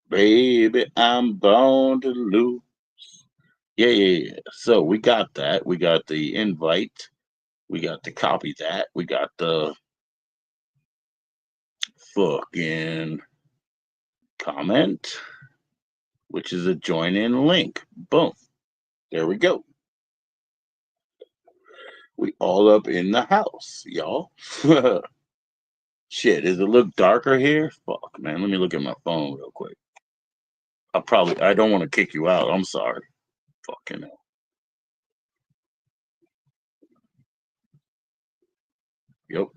Baby, I'm born to lose. Yeah, yeah, yeah. So we got that. We got the invite. We got to copy that. We got the fucking comment, which is a join in link. Boom. There we go. We all up in the house, y'all. Shit, does it look darker here? Fuck, man. Let me look at my phone real quick. I don't want to kick you out. I'm sorry. Fucking hell. Yep.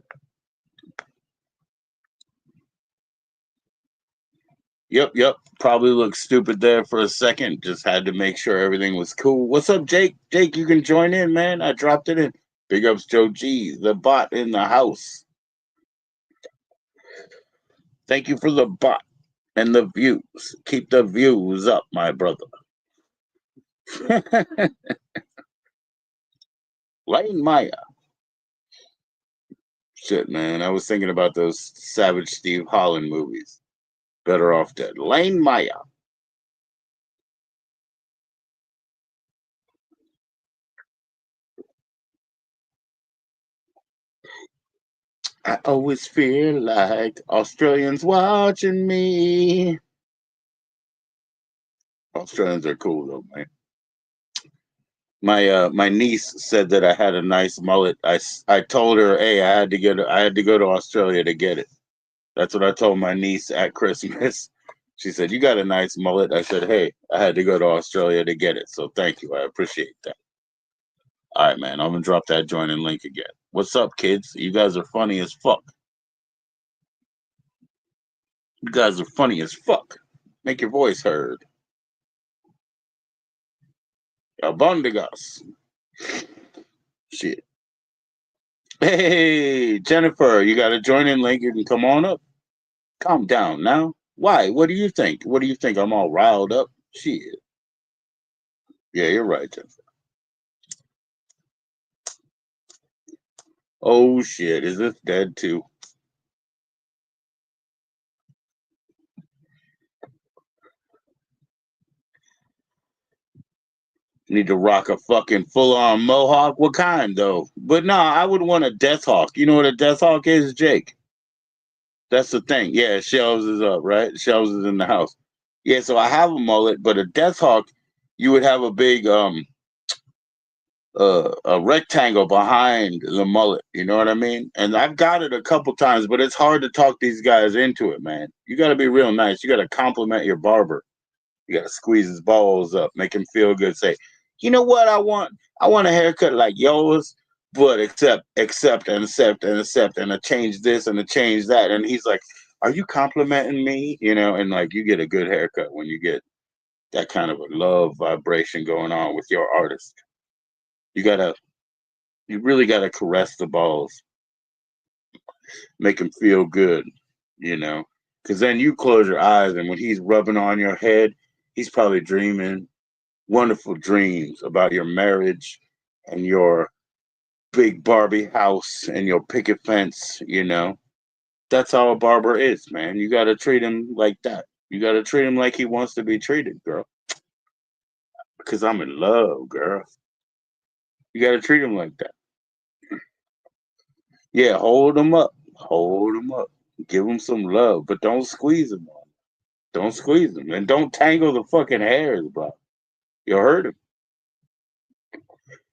Yep, yep. Probably looked stupid there for a second. Just had to make sure everything was cool. What's up, Jake? Jake, you can join in, man. I dropped it in. Big ups, Joe G, the bot in the house. Thank you for the bot and the views. Keep the views up, my brother. Lane Maya. Shit, man. I was thinking about those Savage Steve Holland movies. Better off dead. Lane Maya. I always feel like Australians watching me. Australians are cool though, man. My niece said that I had a nice mullet. I told her, hey, I had to go to Australia to get it. That's what I told my niece at Christmas. She said, you got a nice mullet. I said, hey, I had to go to Australia to get it. So thank you. I appreciate that. All right, man. I'm gonna drop that joining link again. What's up, kids? You guys are funny as fuck. You guys are funny as fuck. Make your voice heard. Abundigas. Shit. Hey, Jennifer, you got a join in link. You can come on up. Calm down now. Why? What do you think? What do you think? I'm all riled up. Shit. Yeah, you're right, Jennifer. Oh shit. Is this dead too? Need to rock a fucking full on mohawk. What kind though? But nah, I would want a death hawk. You know what a death hawk is, Jake? That's the thing. Yeah, shelves is up, right? Shelves is in the house. Yeah, so I have a mullet, but a death hawk, you would have a big a rectangle behind the mullet. You know what I mean? And I've got it a couple times, but it's hard to talk these guys into it, man. You got to be real nice. You got to compliment your barber. You got to squeeze his balls up, make him feel good. Say, you know what I want? I want a haircut like yours, but accept and a change this and a change that. And he's like, are you complimenting me? You know, and like you get a good haircut when you get that kind of a love vibration going on with your artist. You gotta you really got to caress the balls, make him feel good, you know, because then you close your eyes and when he's rubbing on your head, he's probably dreaming wonderful dreams about your marriage and your big Barbie house and your picket fence, you know. That's how a barber is, man. You got to treat him like that. You got to treat him like he wants to be treated, girl. Because I'm in love, girl. You got to treat him like that. Yeah, hold him up. Hold him up. Give him some love, but don't squeeze him. Don't squeeze him. And don't tangle the fucking hairs, bro. You'll hurt him.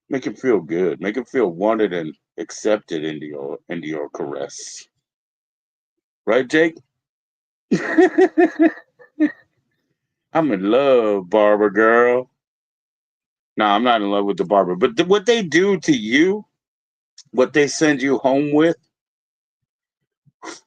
Make him feel good. Make him feel wanted and accepted into your caress. Right, Jake? I'm in love, barber girl. No, I'm not in love with the barber. But what they do to you, what they send you home with,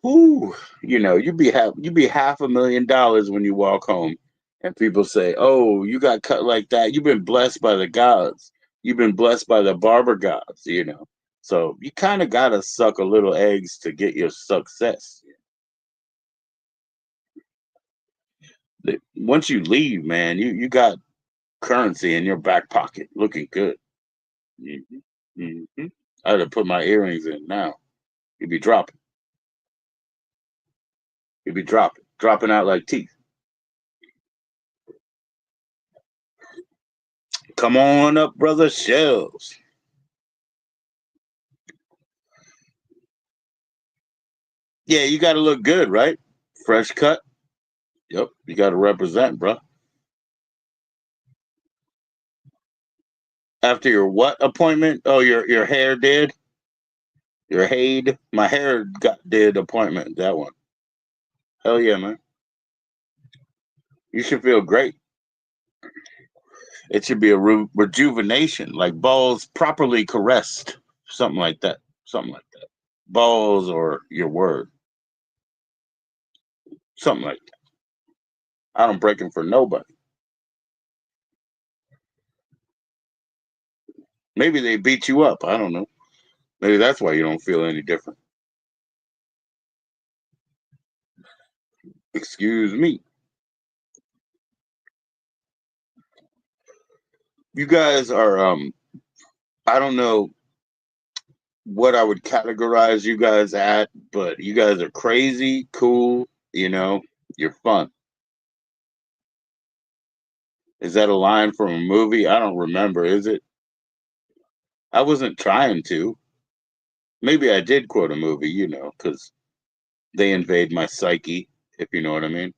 whoo, you know, you be $500,000 when you walk home, and people say, "Oh, you got cut like that. You've been blessed by the gods. You've been blessed by the barber gods." You know, so you kind of gotta suck a little eggs to get your success. Once you leave, man, you got currency in your back pocket, looking good. Hmm. I had to put my earrings in now. You'd be dropping. You'd be dropping out like teeth. Come on up, brother Shells. Yeah, you got to look good, right? Fresh cut. Yep, you got to represent, bro. After your what appointment? Oh, your hair did. Your Haid. My hair did appointment. That one. Hell yeah, man. You should feel great. It should be a rejuvenation, like balls properly caressed, something like that. Something like that. Balls or your word, something like that. I don't break them for nobody. Maybe they beat you up. I don't know. Maybe that's why you don't feel any different. Excuse me. You guys are I don't know what I would categorize you guys at, but you guys are crazy, cool, you're fun. Is that a line from a movie? I don't remember, is it? I wasn't trying to. Maybe I did quote a movie, because they invade my psyche, if you know what I mean.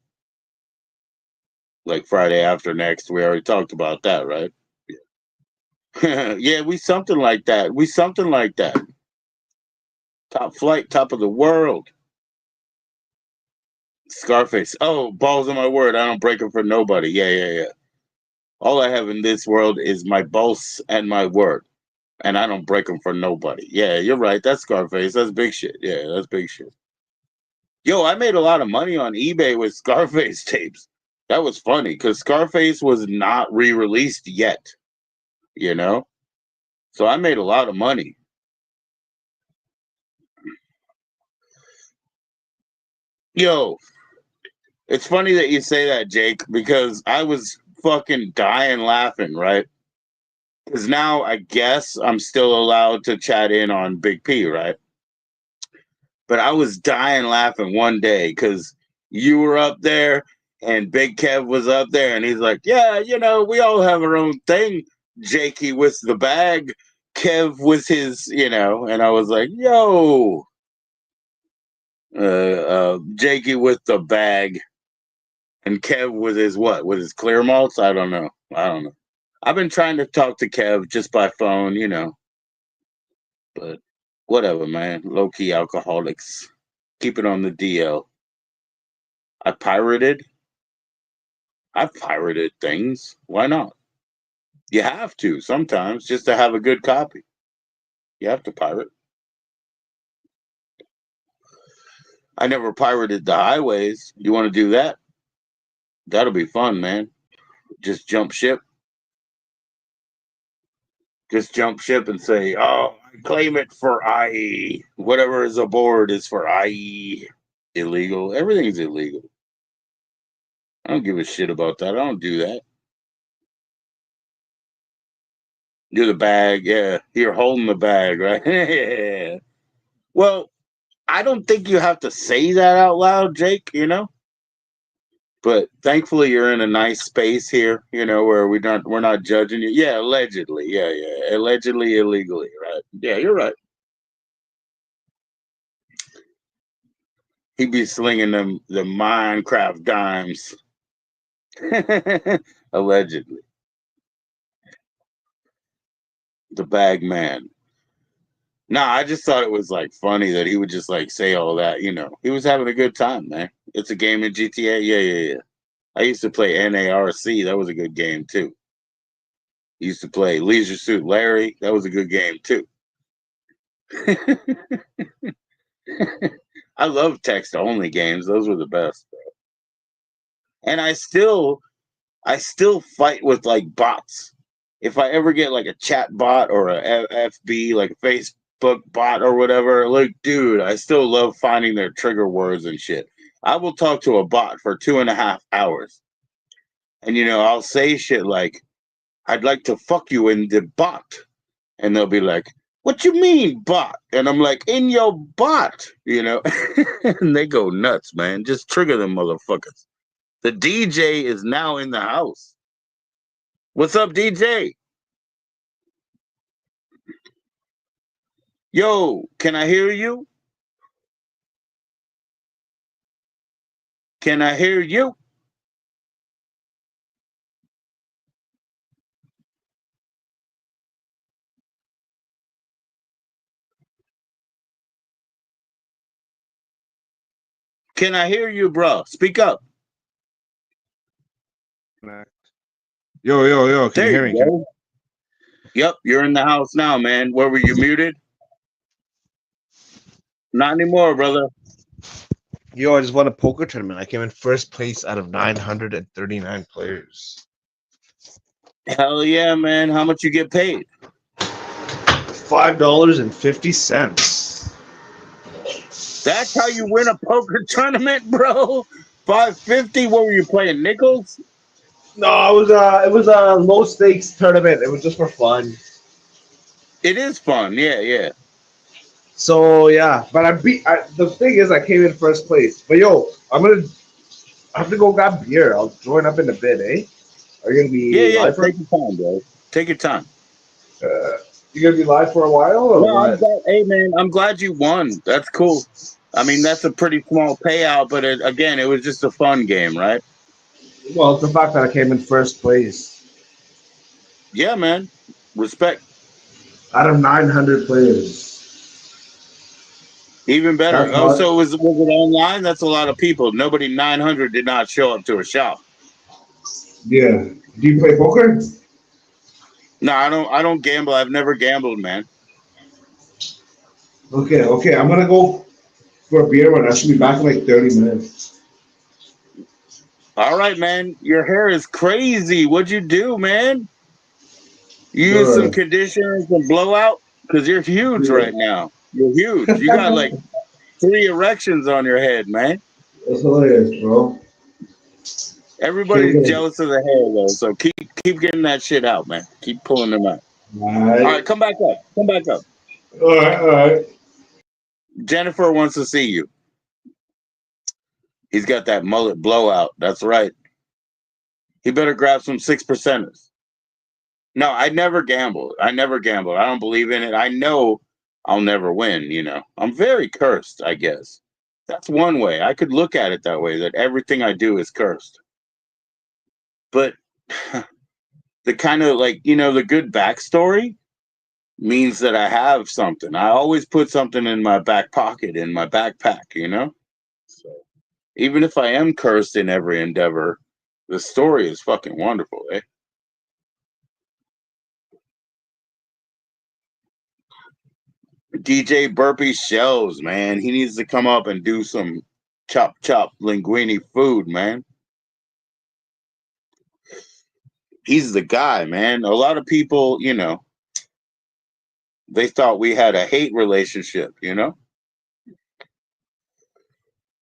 Like Friday After Next, we already talked about that, right? Yeah, we something like that. We something like that. Top flight, top of the world. Scarface. Oh, balls on my word. I don't break them for nobody. Yeah, yeah, yeah. All I have in this world is my balls and my word. And I don't break them for nobody. Yeah, you're right. That's Scarface. That's big shit. Yeah, that's big shit. Yo, I made a lot of money on eBay with Scarface tapes. That was funny because Scarface was not re-released yet, you know? So I made a lot of money. Yo, it's funny that you say that, Jake, because I was fucking dying laughing, right? Because now I guess I'm still allowed to chat in on Big P, right? But I was dying laughing one day because you were up there and Big Kev was up there, and he's like, "Yeah, we all have our own thing." Jakey was the bag, Kev was his, and I was like, "Yo, Jakey with the bag, and Kev with his what? With his clear malts? I don't know. I don't know. I've been trying to talk to Kev just by phone, but whatever, man. Low key alcoholics. Keep it on the DL. I pirated. I've pirated things. Why not? You have to sometimes just to have a good copy. You have to pirate. I never pirated the highways. You want to do that? That'll be fun, man. Just jump ship. Just jump ship and say, "Oh, I claim it for IE. Whatever is aboard is for IE." Illegal. Everything's illegal. I don't give a shit about that. I don't do that. Do the bag, yeah. You're holding the bag, right? Yeah. Well, I don't think you have to say that out loud, Jake, But thankfully you're in a nice space here, where we're not judging you. Yeah, allegedly. Yeah, yeah. Allegedly illegally, right? Yeah, you're right. He be slinging them the Minecraft dimes. Allegedly. The bag man. Nah, I just thought it was like funny that he would just like say all that, He was having a good time, man. It's a game in GTA. Yeah, yeah, yeah. I used to play NARC. That was a good game too. Used to play Leisure Suit Larry. That was a good game too. I love text only games. Those were the best. And I still fight with like bots. If I ever get like a chat bot or a FB, like a Facebook bot or whatever, like, dude, I still love finding their trigger words and shit. I will talk to a bot for 2.5 hours. And I'll say shit like, "I'd like to fuck you in the bot." And they'll be like, "What you mean, bot?" And I'm like, "In your bot," And they go nuts, man. Just trigger them motherfuckers. The DJ is now in the house. What's up, DJ? Yo, can I hear you? Can I hear you? Can I hear you, bro? Speak up. Yo, yo, yo, can you There hear you me? go. Yep, you're in the house now, man. Where were you muted? Not anymore, brother. Yo, I just won a poker tournament. I came in first place out of 939 players. Hell yeah, man. How much you get paid? $5.50. That's how you win a poker tournament, bro. 550. What were you playing? Nickels? No, it was a low stakes tournament. It was just for fun. It is fun. Yeah, yeah. So yeah, but the thing is, I came in first place. But yo, I have to go grab beer. I'll join up in a bit, eh? Are you gonna Yeah, be yeah. live for? Take your time, bro. Take your time. You gonna be live for a while or No, I'm what? glad. Hey, man, I'm glad you won. That's cool. I mean, that's a pretty small payout, but again, it was just a fun game, right? Well, it's the fact that I came in first place Yeah, man. Respect. out of 900 players. Even better. That's Oh, hard. so was it online? That's a lot of people. Nobody 900 did not show up to a shop. Yeah. Do you play poker? No, I don't. I don't gamble. I've never gambled, man. Okay, okay. I'm gonna go for a beer run. I should be back in like 30 minutes. All right, man. Your hair is crazy. What'd you do, man? You use some Sure. conditioner and some blowout? Because you're huge Yeah. right now. You're huge. You got like three erections on your head, man. That's hilarious, bro. Everybody's Shaking. jealous of the hair though, so keep getting that shit out, man. Keep pulling them out. All right, Alright. come back up. Come back up. Alright, alright. Jennifer wants to see you. He's got that mullet blowout. That's right. He better grab some 6%ers. No, I never gamble. I never gamble. I don't believe in it. I know I'll never win, you know. I'm very cursed, I guess. That's one way. I could look at it that way, that everything I do is cursed. But the kind of like, the good backstory means that I have something. I always put something in my back pocket, in my backpack. So even if I am cursed in every endeavor, the story is fucking wonderful, eh? DJ Burpee Shells, man. He needs to come up and do some chop linguine food, man. He's the guy, man. A lot of people, they thought we had a hate relationship.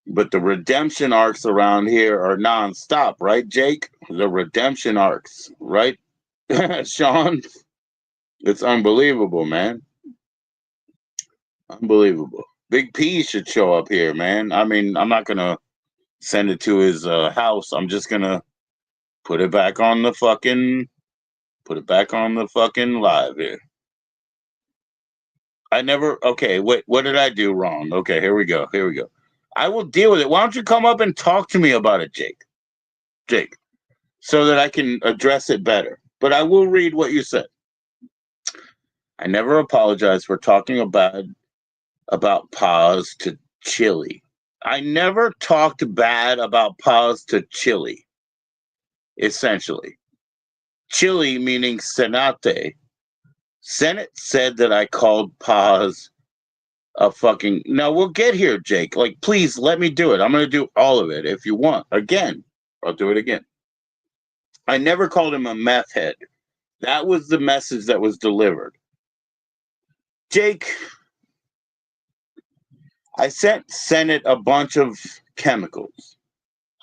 But the redemption arcs around here are nonstop, right, Jake? The redemption arcs, right? Sean, it's unbelievable, man. Unbelievable. Big P should show up here, man. I mean, I'm not gonna send it to his house. I'm just gonna put it back on the fucking live here. I never. Okay, wait. What did I do wrong? Okay, here we go. Here we go. I will deal with it. Why don't you come up and talk to me about it, Jake? Jake, so that I can address it better. But I will read what you said. I never apologize for talking about pause to Chili. I never talked bad about pause to Chili. Essentially, Chili meaning Senate. Senate said that I called pause a fucking. Now we'll get here, Jake. Like, please let me do it. I'm gonna do all of it if you want. Again, I'll do it again. I never called him a meth head. That was the message that was delivered. Jake, I sent Senate a bunch of chemicals.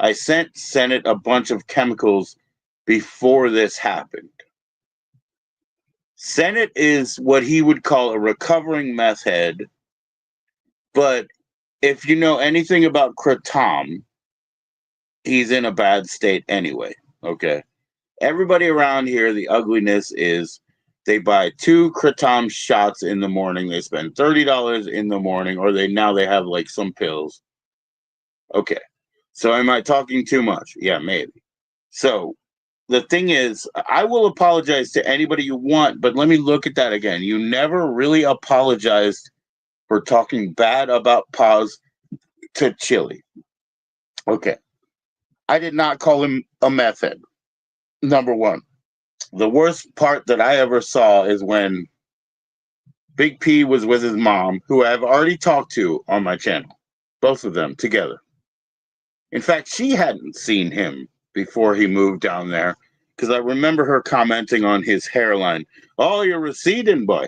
I sent Senate a bunch of chemicals before this happened. Senate is what he would call a recovering meth head, but if you know anything about Kratom, he's in a bad state anyway. Okay. Everybody around here, the ugliness is They buy two kratom shots in the morning. They spend $30 in the morning, or they have like some pills. Okay. So am I talking too much? Yeah, maybe. So the thing is, I will apologize to anybody you want, but let me look at that again. You never really apologized for talking bad about Paz to Chili. Okay. I did not call him a meth head. Number one. The worst part that I ever saw is when Big P was with his mom, who I've already talked to on my channel. Both of them together. In fact, she hadn't seen him before he moved down there because I remember her commenting on his hairline. Oh, you're receding, boy.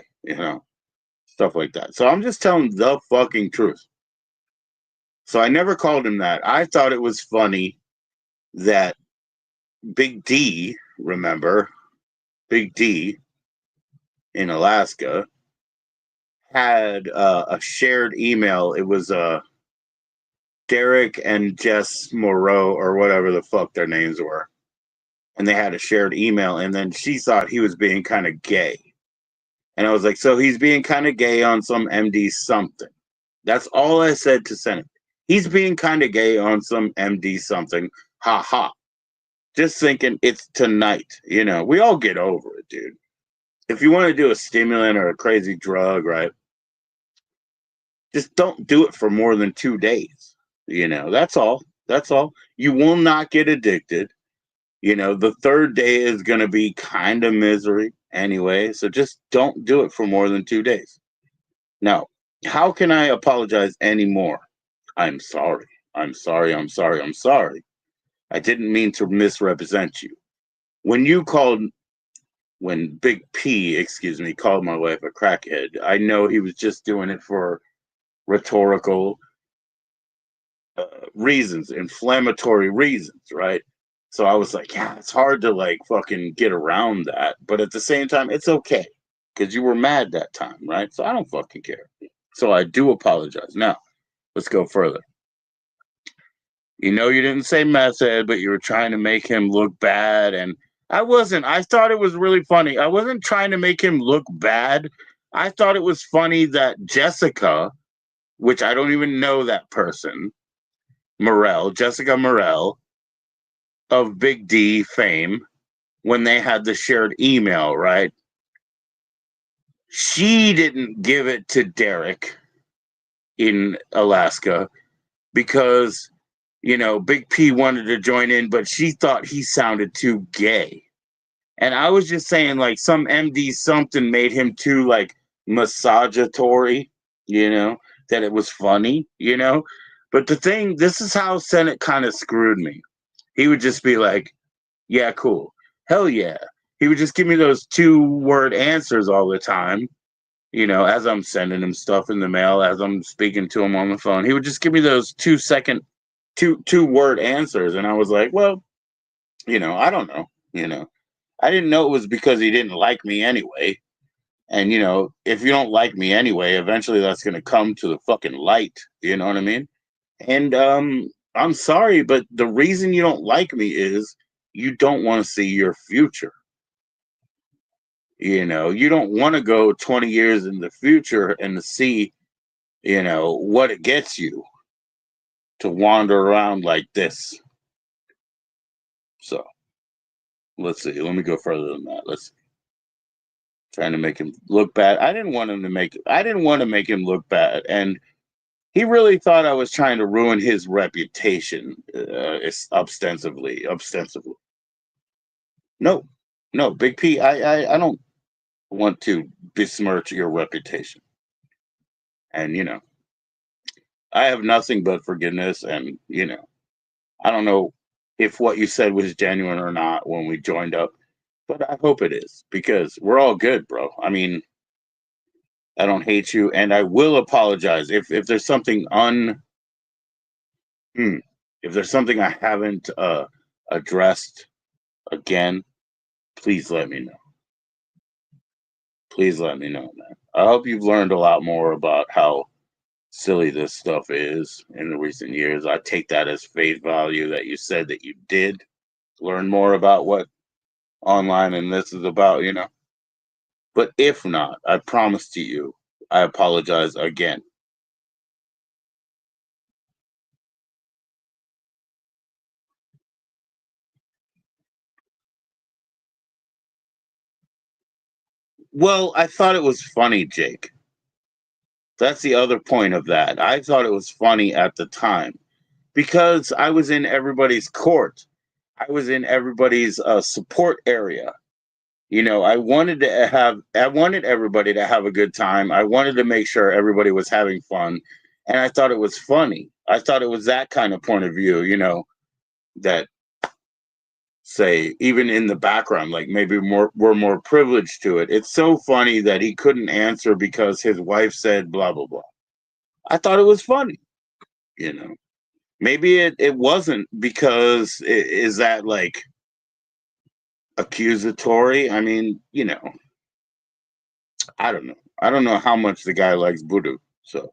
Stuff like that. So I'm just telling the fucking truth. So I never called him that. I thought it was funny that Big D, remember, Big D in Alaska, had a shared email. It was Derek and Jess Moreau, or whatever the fuck their names were. And they had a shared email. And then she thought he was being kind of gay. And I was like, so he's being kind of gay on some MD something. That's all I said to Senate. He's being kind of gay on some MD something. Ha ha. Just thinking it's tonight. We all get over it, dude. If you want to do a stimulant or a crazy drug, right? Just don't do it for more than 2 days. That's all. That's all. You will not get addicted. The third day is going to be kind of misery anyway. So just don't do it for more than 2 days. Now, how can I apologize anymore? I'm sorry. I'm sorry. I'm sorry. I'm sorry. I didn't mean to misrepresent you. When Big P, called my wife a crackhead, I know he was just doing it for rhetorical reasons, inflammatory reasons, right? So I was like, yeah, it's hard to like fucking get around that. But at the same time, it's okay because you were mad that time, right? So I don't fucking care. So I do apologize. Now, let's go further. You didn't say method, but you were trying to make him look bad. And I wasn't. I thought it was really funny. I wasn't trying to make him look bad. I thought it was funny that Jessica, which I don't even know that person, Jessica Morel of Big D fame, when they had the shared email, right? She didn't give it to Derek in Alaska because, Big P wanted to join in, but she thought he sounded too gay. And I was just saying, like, some MD something made him too, like, massagatory, that it was funny, But this is how Senate kind of screwed me. He would just be like, yeah, cool. Hell yeah. He would just give me those 2-word answers all the time, as I'm sending him stuff in the mail, as I'm speaking to him on the phone. He would just give me those 2-word answers. And I was like, well, I don't know. I didn't know it was because he didn't like me anyway. And, if you don't like me anyway, eventually that's going to come to the fucking light. You know what I mean? And I'm sorry, but the reason you don't like me is you don't want to see your future. You don't want to go 20 years in the future and to see, what it gets you to wander around like this. So let's see. Let me go further than that. Let's see. Trying to make him look bad. I didn't want to make him look bad. And he really thought I was trying to ruin his reputation, ostensibly. No, no, Big P, I don't want to besmirch your reputation. And, I have nothing but forgiveness. And, I don't know if what you said was genuine or not when we joined up, but I hope it is because we're all good, bro. I mean, I don't hate you, and I will apologize if there's something if there's something I haven't addressed again. Please let me know. Please let me know, man. I hope you've learned a lot more about how silly this stuff is in the recent years. I take that as face value that you said that you did learn more about what online and this is about. But if not, I promise to you, I apologize again. Well, I thought it was funny, Jake. That's the other point of that. I thought it was funny at the time because I was in everybody's court. I was in everybody's support area. I wanted everybody to have a good time. I wanted to make sure everybody was having fun. And I thought it was funny. I thought it was that kind of point of view, that say, even in the background, like maybe we're more privileged to it. It's so funny that he couldn't answer because his wife said blah blah blah. I thought it was funny, you know. Maybe it wasn't because is that like accusatory? I mean, I don't know. I don't know how much the guy likes voodoo, so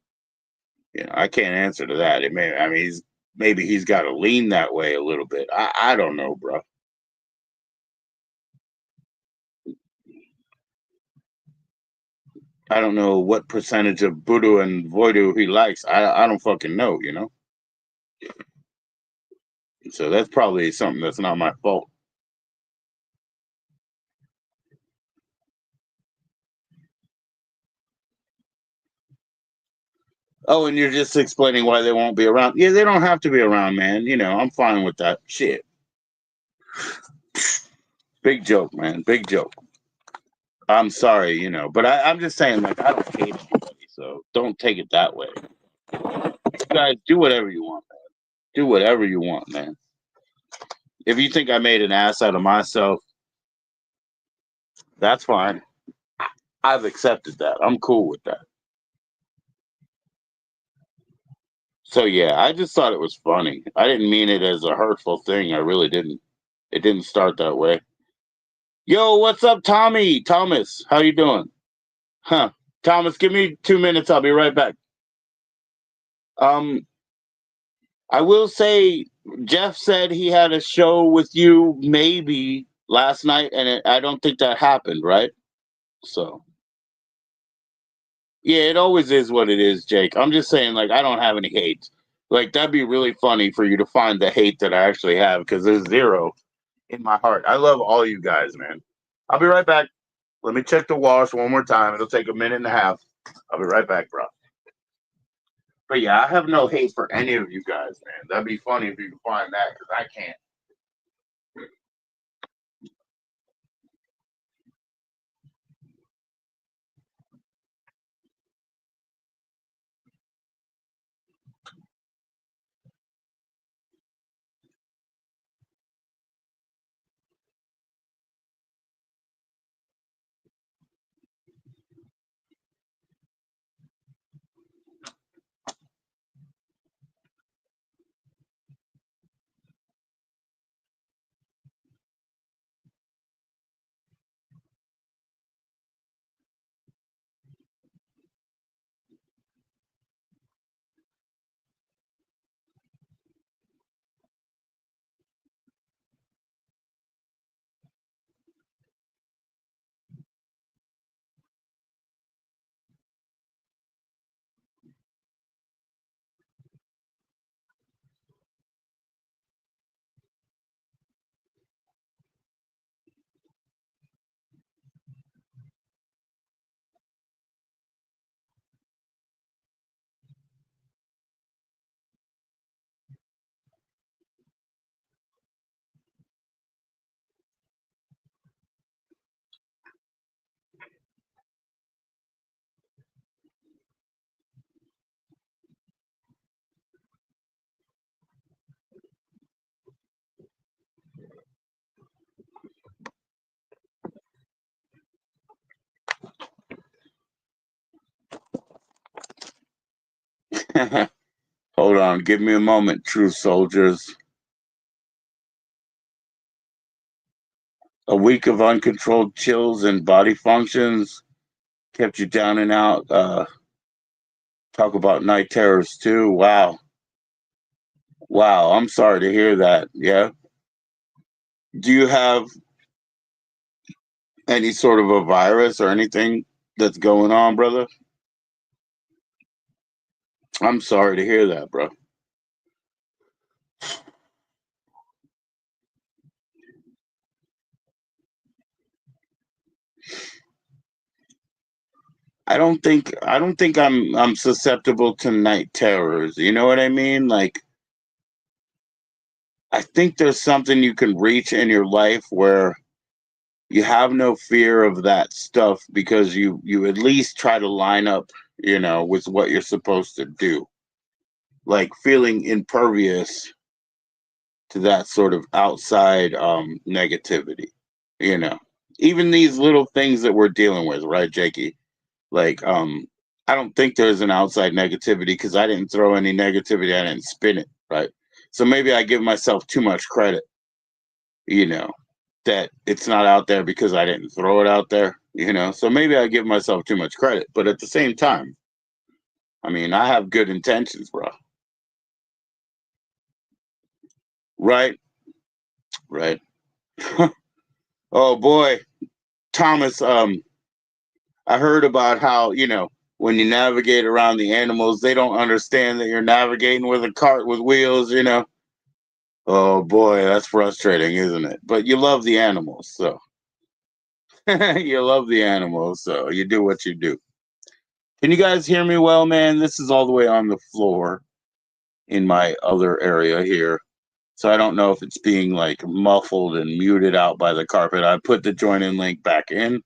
I can't answer to that. It may, I mean, maybe he's got to lean that way a little bit. I don't know, bro. I don't know what percentage of voodoo and voodoo he likes. I don't fucking know. So that's probably something that's not my fault. Oh, and you're just explaining why they won't be around. Yeah, they don't have to be around, man. I'm fine with that shit. Big joke, man. Big joke. I'm sorry, but I'm just saying, like, I don't hate anybody, so don't take it that way. You guys do whatever you want, man. Do whatever you want, man. If you think I made an ass out of myself, that's fine. I've accepted that. I'm cool with that. So yeah, I just thought it was funny. I didn't mean it as a hurtful thing. I really didn't. It didn't start that way. Yo, what's up, Tommy? Thomas, how you doing? Huh? Thomas, give me 2 minutes. I'll be right back. Um, I will say, Jeff said he had a show with you maybe last night, and I don't think that happened, right? So yeah, it always is what it is, Jake. I'm just saying, like, I don't have any hate. Like, that'd be really funny for you to find the hate that I actually have because there's zero in my heart. I love all you guys, man. I'll be right back. Let me check the wash one more time. It'll take a minute and a half. I'll be right back, bro. But yeah, I have no hate for any of you guys, man. That'd be funny if you could find that because I can't. Hold on, give me a moment, true soldiers. A week of uncontrolled chills and body functions kept you down and out. Talk about night terrors too. Wow. Wow. I'm sorry to hear that. Yeah. Do you have Any sort of a virus or anything that's going on, brother? I'm sorry to hear that, bro. I don't think I'm susceptible to night terrors. You know what I mean? Like I think there's something you can reach in your life where you have no fear of that stuff because you at least try to line up, with what you're supposed to do. Like feeling impervious to that sort of outside negativity, you know. Even these little things that we're dealing with, right, Jakey? Like, I don't think there's an outside negativity because I didn't throw any negativity, I didn't spin it, right? So maybe I give myself too much credit, you know, that it's not out there because I didn't throw it out there, you know. So maybe I give myself too much credit, but at the same time, I mean, I have good intentions, bro. Right, right. Oh boy, Thomas. I heard about how when you navigate around the animals, they don't understand that you're navigating with a cart with wheels. Oh boy, that's frustrating, isn't it? But you love the animals, so you love the animals, so you do what you do. Can you guys hear me well, man? This is all the way on the floor in my other area here. So I don't know if it's being like muffled and muted out by the carpet. I put the join in link back in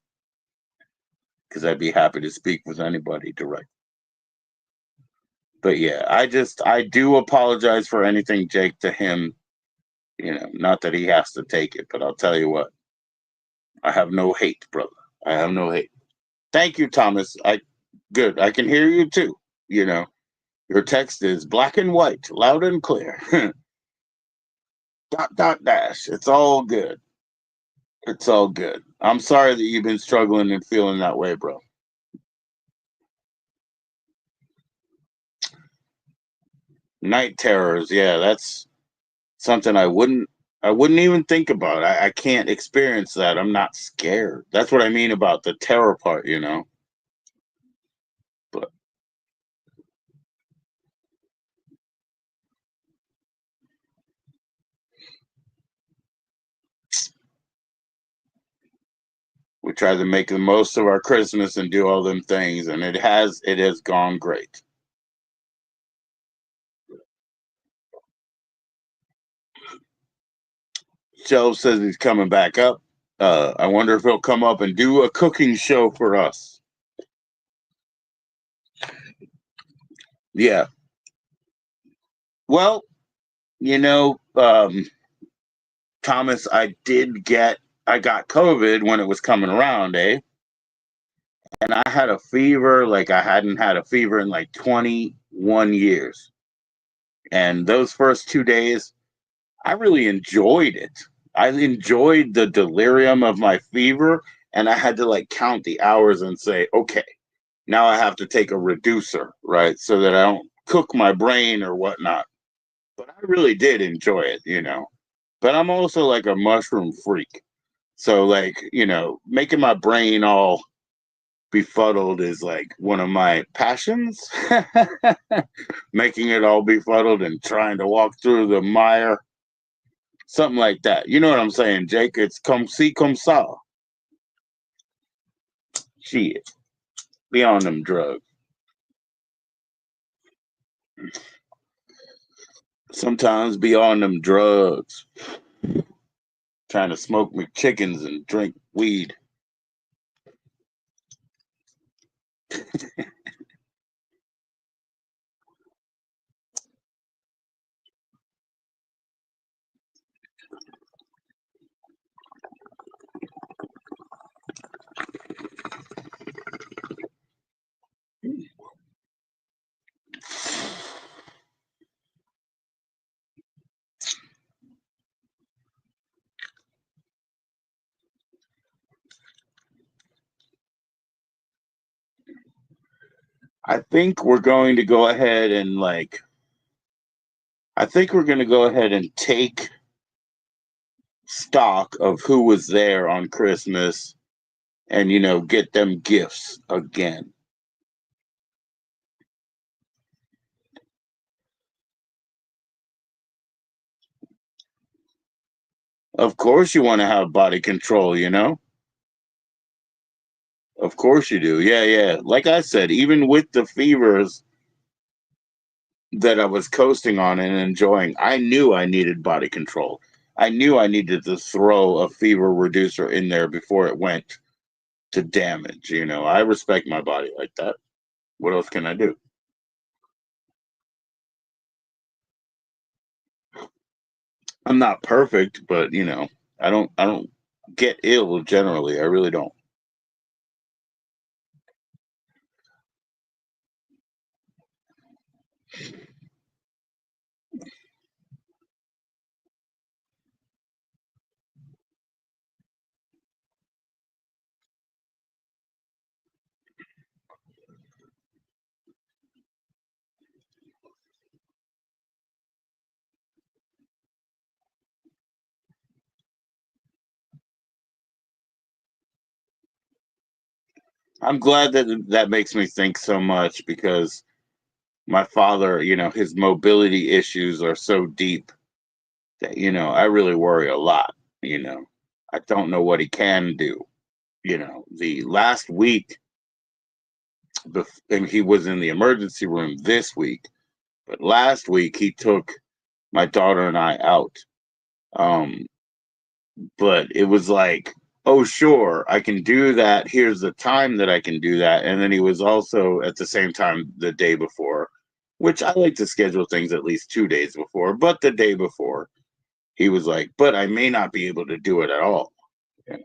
because I'd be happy to speak with anybody direct. But yeah, I do apologize for anything, Jake, to him. Not that he has to take it, but I'll tell you what, I have no hate, brother. I have no hate. Thank you, Thomas. I good. I can hear you too. You know, your text is black and white, loud and clear. Dot dot dash. It's all good. It's all good. I'm sorry that you've been struggling and feeling that way, bro. Night terrors, yeah, that's something I wouldn't even think about. I can't experience that. I'm not scared. That's what I mean about the terror part. But we try to make the most of our Christmas and do all them things, and it has gone great. Joe says he's coming back up. I wonder if he'll come up and do a cooking show for us. Yeah. Well, you know, Thomas, I got COVID when it was coming around, eh? And I had a fever like I hadn't had a fever in like 21 years. And those first 2 days, I really enjoyed it. I enjoyed the delirium of my fever, and I had to like count the hours and say, okay, now I have to take a reducer, right? So that I don't cook my brain or whatnot. But I really did enjoy it. But I'm also like a mushroom freak. So, like, making my brain all befuddled is like one of my passions. Making it all befuddled and trying to walk through the mire, something like that. You know what I'm saying, Jake? It's come see, come saw. Shit, be on them drugs. Sometimes be on them drugs, trying to smoke me chickens and drink weed. I think we're going to go ahead and like. I think we're going to go ahead and take stock of who was there on Christmas and get them gifts again. Of course you want to have body control. Of course you do. Yeah, yeah. Like I said, even with the fevers that I was coasting on and enjoying, I knew I needed body control. I knew I needed to throw a fever reducer in there before it went to damage. I respect my body like that. What else can I do? I'm not perfect, but I don't get ill generally. I really don't. I'm glad that that makes me think so much because my father, his mobility issues are so deep that I really worry a lot. You know, I don't know what he can do. The last week, and he was in the emergency room this week, but last week he took my daughter and I out. Um, but it was like, oh, sure, I can do that. Here's the time that I can do that. And then he was also at the same time the day before, which I like to schedule things at least 2 days before, but the day before, he was like, but I may not be able to do it at all. And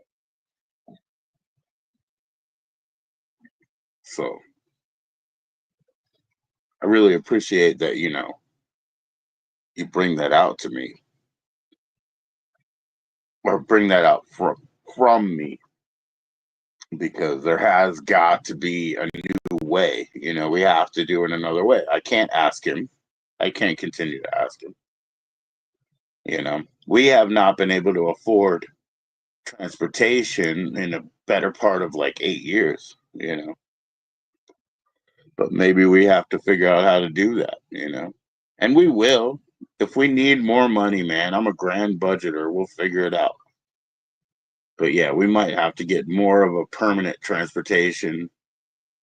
so I really appreciate that, you bring that out to me or bring that out from me because there has got to be a new way. We have to do it another way. I can't ask him. I can't continue to ask him. We have not been able to afford transportation in a better part of like 8 years. But maybe we have to figure out how to do that. And we will. If we need more money, man, I'm a grand budgeter. We'll figure it out. But yeah, we might have to get more of a permanent transportation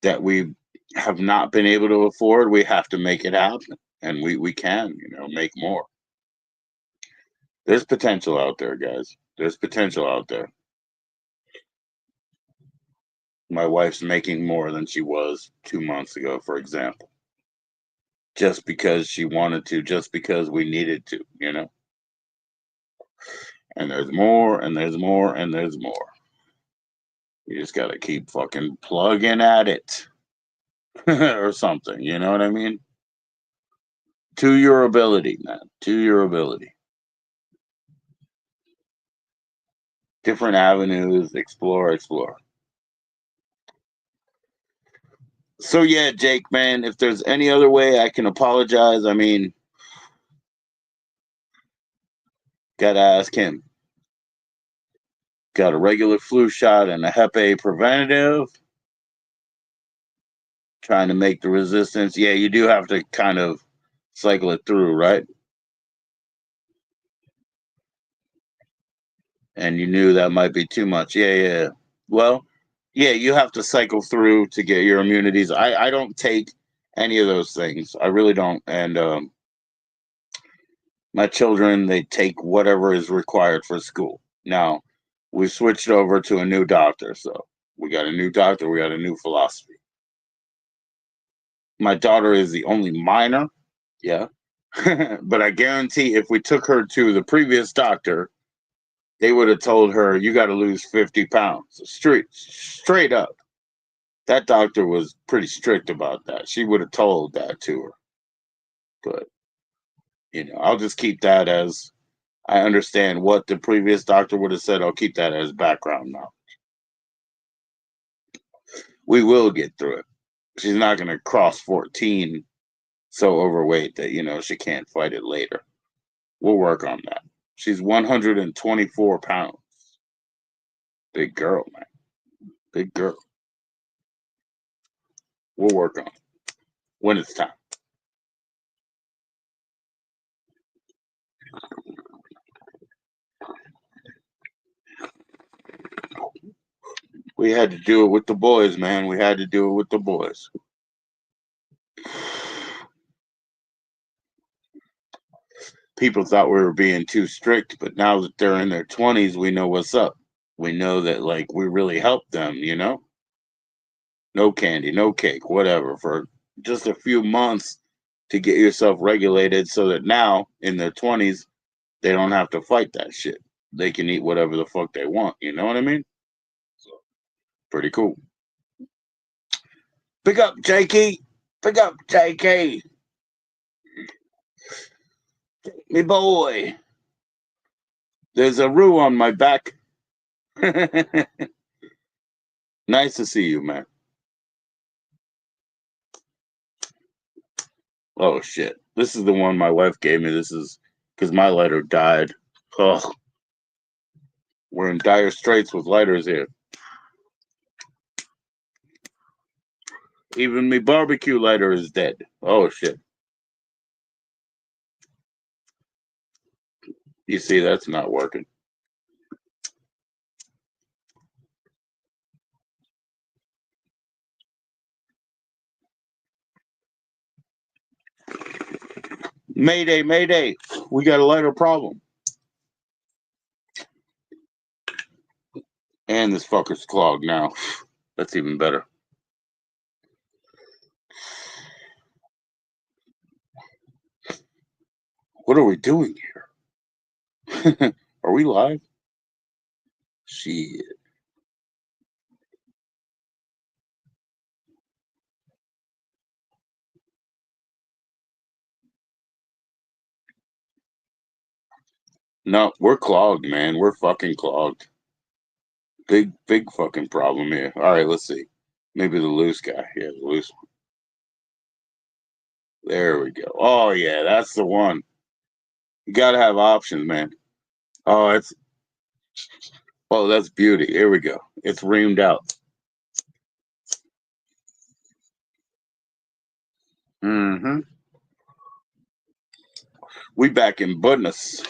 that we have not been able to afford. We have to make it happen. And we can, make more. There's potential out there, guys. There's potential out there. My wife's making more than she was 2 months ago, for example, just because she wanted to, just because we needed to. And there's more, and there's more, and there's more. You just got to keep fucking plugging at it or something. You know what I mean? To your ability, man. To your ability. Different avenues, explore, explore. So yeah, Jake, man, if there's any other way I can apologize, I mean, gotta ask him. Got a regular flu shot and a Hep A preventative. Trying to make the resistance. Yeah, you do have to kind of cycle it through, right? And you knew that might be too much. Yeah, yeah. Well, yeah, you have to cycle through to get your immunities. I don't take any of those things. I really don't. And my children, they take whatever is required for school. Now, we switched over to a new doctor, so we got a new doctor, we got a new philosophy. My daughter is the only minor, yeah. But I guarantee if we took her to the previous doctor, they would have told her you got to lose 50 pounds. Straight up. That doctor was pretty strict about that. She would have told that to her. But, I'll just keep that as I understand what the previous doctor would have said. I'll keep that as background now. We will get through it. She's not going to cross 14 so overweight that, she can't fight it later. We'll work on that. She's 124 pounds. Big girl, man. Big girl. We'll work on it when it's time. We had to do it with the boys, man. We had to do it with the boys. People thought we were being too strict, but now that they're in their 20s, we know what's up. We know that, like, we really helped them, you know? No candy, no cake, whatever, for just a few months to get yourself regulated so that now in their 20s, they don't have to fight that shit. They can eat whatever the fuck they want. You know what I mean? So, pretty cool. Pick up, Jakey. Pick up, JK. Me boy. There's a roo on my back. Nice to see you, man. Oh, shit. This is the one my wife gave me. This is because my lighter died. Oh, we're in dire straits with lighters here. Even me barbecue lighter is dead. Oh, shit. You see, that's not working. Mayday, mayday. We got a lighter problem. And this fucker's clogged now. That's even better. What are we doing here? Are we live? Shit. No, we're clogged, man. We're fucking clogged. Big, big fucking problem here. All right, let's see. Maybe the loose guy. Yeah, the loose one. There we go. Oh, yeah, that's the one. You gotta have options, man. Oh, it's. Oh, that's beauty. Here we go. It's reamed out. Mm-hmm. We back in business.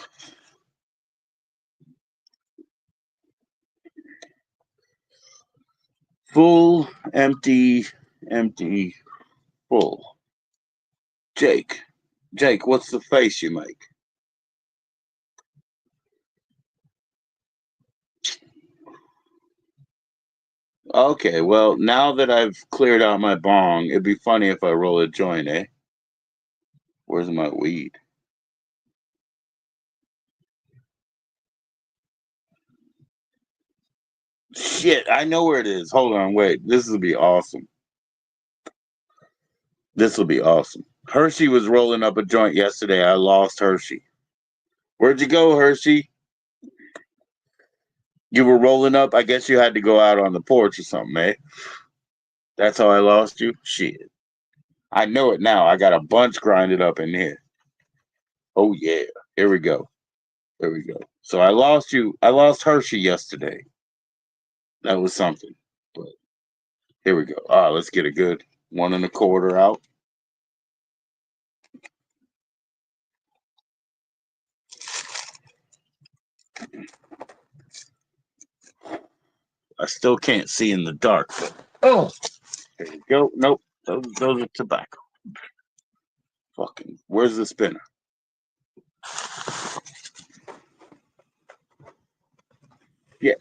Full, empty, empty, full. Jake. Jake, what's the face you make? Okay, well, now that I've cleared out my bong, it'd be funny if I roll a joint, eh? Where's my weed? Shit, I know where it is. Hold on, wait. This will be awesome. This will be awesome. Hershey was rolling up a joint yesterday. I lost Hershey. Where'd you go, Hershey? You were rolling up. I guess you had to go out on the porch or something, eh? That's how I lost you? Shit. I know it now. I got a bunch grinded up in here. Oh, yeah. Here we go. There we go. So I lost you. I lost Hershey yesterday. That was something. But here we go. Let's get a good 1 1/4 out. I still can't see in the dark. But, oh, there you go. Nope. Those are tobacco. Fucking. Where's the spinner? Yeah.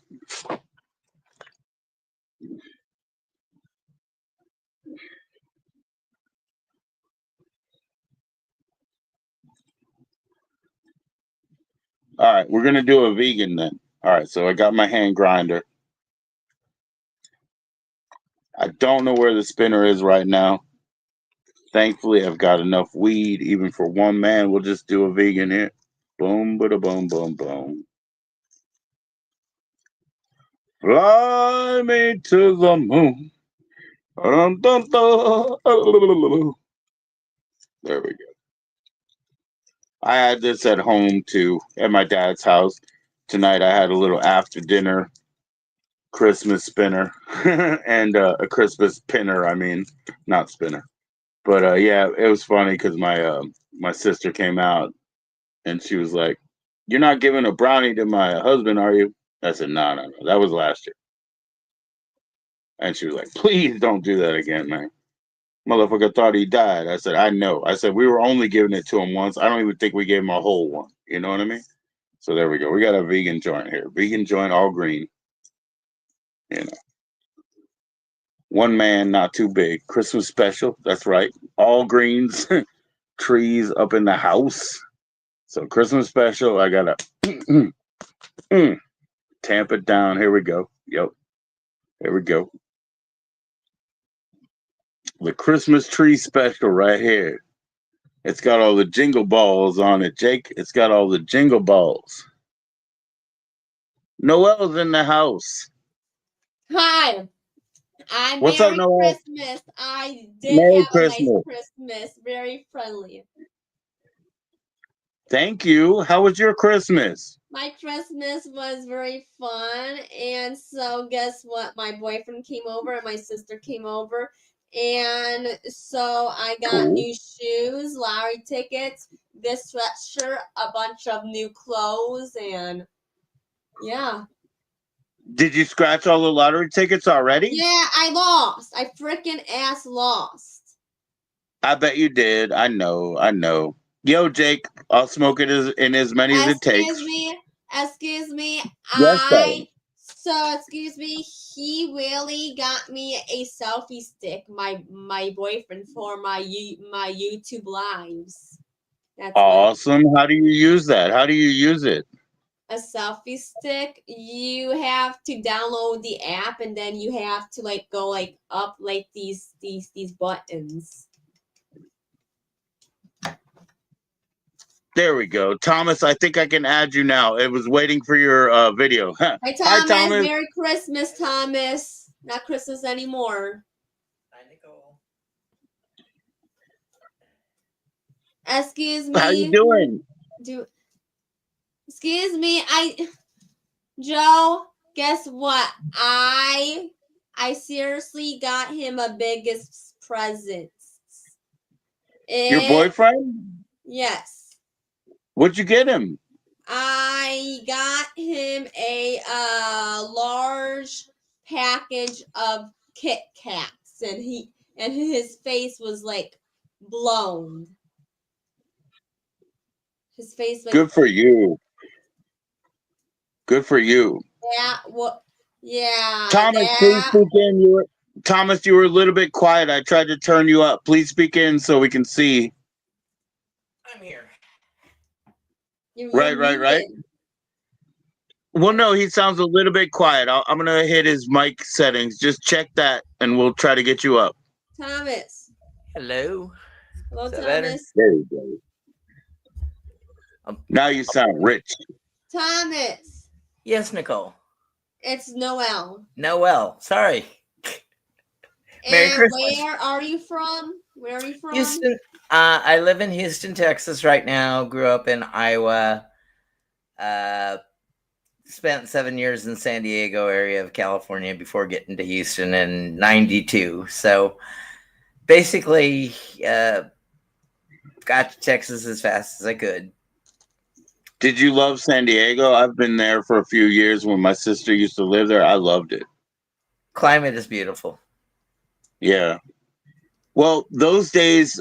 All right. We're going to do a vegan then. All right. So I got my hand grinder. I don't know where the spinner is right now. Thankfully, I've got enough weed even for one man. We'll just do a vegan here. Boom, bada, boom, boom, boom. Fly me to the moon. Dun, dun, dun. There we go. I had this at home too, at my dad's house. Tonight I had a little after dinner. Christmas spinner and a Christmas pinner. I mean, not spinner. But yeah, it was funny because my sister came out and she was like, "You're not giving a brownie to my husband, are you?" I said, "No, no, no. That was last year." And she was like, "Please don't do that again, man. Motherfucker thought he died." I said, "I know." I said, "We were only giving it to him once. I don't even think we gave him a whole one." You know what I mean? So there we go. We got a vegan joint here. Vegan joint, all green. You know, one man, not too big. Christmas special. That's right. All greens, trees up in the house. So Christmas special. I gotta tamp it down. Here we go. Yep. Here we go. The Christmas tree special right here. It's got all the jingle balls on it, Jake. It's got all the jingle balls. Noel's in the house. Hi. I What's up, Merry Noel? Christmas. I did Merry have a nice Christmas. Christmas. Very friendly. Thank you. How was your Christmas? My Christmas was very fun, and so guess what? My boyfriend came over and my sister came over, and so I got Cool. new shoes, lottery tickets, this sweatshirt, a bunch of new clothes, and yeah. Did you scratch all the lottery tickets already? Yeah, I lost. I freaking ass lost. I bet you did. I know. I know. Yo, Jake, I'll smoke it in as many as it takes. Excuse me, Yes, darling. excuse me, he really got me a selfie stick, my boyfriend, for my YouTube lives. That's what it is. Awesome. How do you use that? How do you use it? A selfie stick, you have to download the app and then you have to like go like up like these buttons. There we go. Thomas, I think I can add you now. It was waiting for your video. Hi Hi, Thomas, Thomas. Merry Christmas, Thomas. Not Christmas anymore. Hi, Nicole. Excuse How you me. doing? Excuse me, Joe, guess what? I seriously got him a biggest present. Your boyfriend? Yes. What'd you get him? I got him a large package of Kit Kats, and his face was like blown. His face like Good for you. Good for you. that. What? Yeah, Thomas, please that. speak in. Thomas, you were a little bit quiet. I tried to turn you up. Please speak in so we can see. I'm here. You're Right. muted. Well, no, he sounds a little bit quiet. I'm going to hit his mic settings. Just check that and we'll try to get you up. Thomas. Hello. Hello, Is that Thomas. There you go. Now you sound rich. Thomas. Yes, Nicole. It's Noel. Noel. Sorry. Merry And Christmas. where are you from? Where are you from? Houston. I live in Houston, Texas right now. Grew up in Iowa. Spent 7 years in San Diego area of California before getting to Houston in '92. So basically, got to Texas as fast as I could. Did you love San Diego? I've been there for a few years when my sister used to live there. I loved it. Climate is beautiful. Yeah. Well, those days,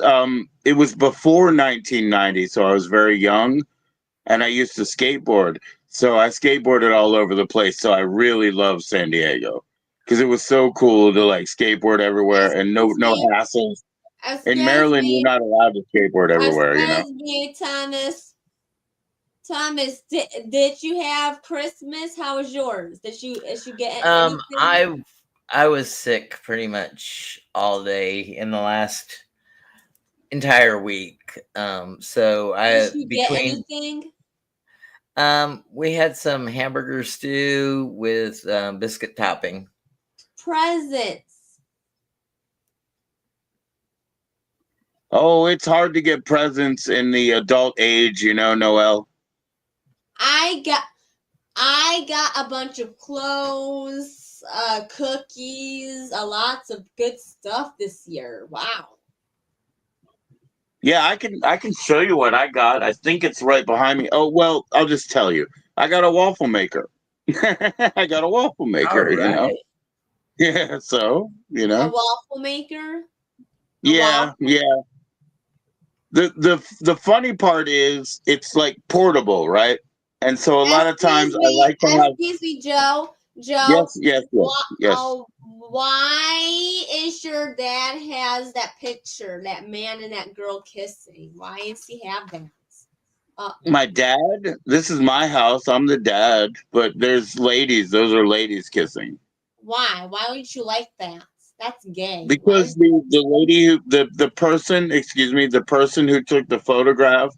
it was before 1990, so I was very young, and I used to skateboard. So I skateboarded all over the place. So I really loved San Diego because it was so cool to like skateboard everywhere and no hassles. In Maryland, you're not allowed to skateboard everywhere, you know. Excuse me, Thomas. Thomas, did you have Christmas? How was yours? Did you get anything? I was sick pretty much all day in the last entire week. So Did you get anything? We had some hamburger stew with biscuit topping. Presents. Oh, it's hard to get presents in the adult age, you know, Noel. I got a bunch of clothes. cookies, lots of good stuff this year. Wow. Yeah, I can show you what I got. I think it's right behind me. Oh well, I'll just tell you. I got a waffle maker. I got a waffle All maker, right. Yeah, so, A waffle maker? A Yeah, waffle? yeah. The funny part is it's like portable, right? And so a lot of times I like to have Excuse me, Joe. Joe, yes, yes, yes, yes. why is your dad has that picture, that man and that girl kissing? Why does he have that? Uh, My dad, this is my house. I'm the dad, but there's ladies. Those are ladies kissing. why? Why don't you like that? That's gay. Why would Because the lady who the person, excuse me, the person who took the photograph,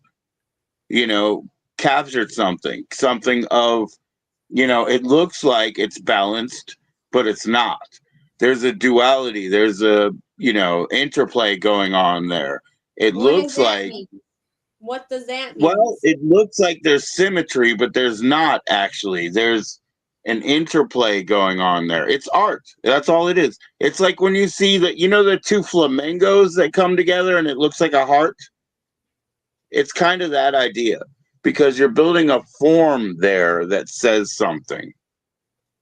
you know, captured something of, it looks like it's balanced, but it's not. There's a duality. There's a, interplay going on there. It what does looks that like, mean? What does that mean? well, it looks like there's symmetry, but there's not actually. There's an interplay going on there. It's art. That's all it is. It's like when you see the two flamingos that come together and it looks like a heart. It's kind of that idea because you're building a form there that says something.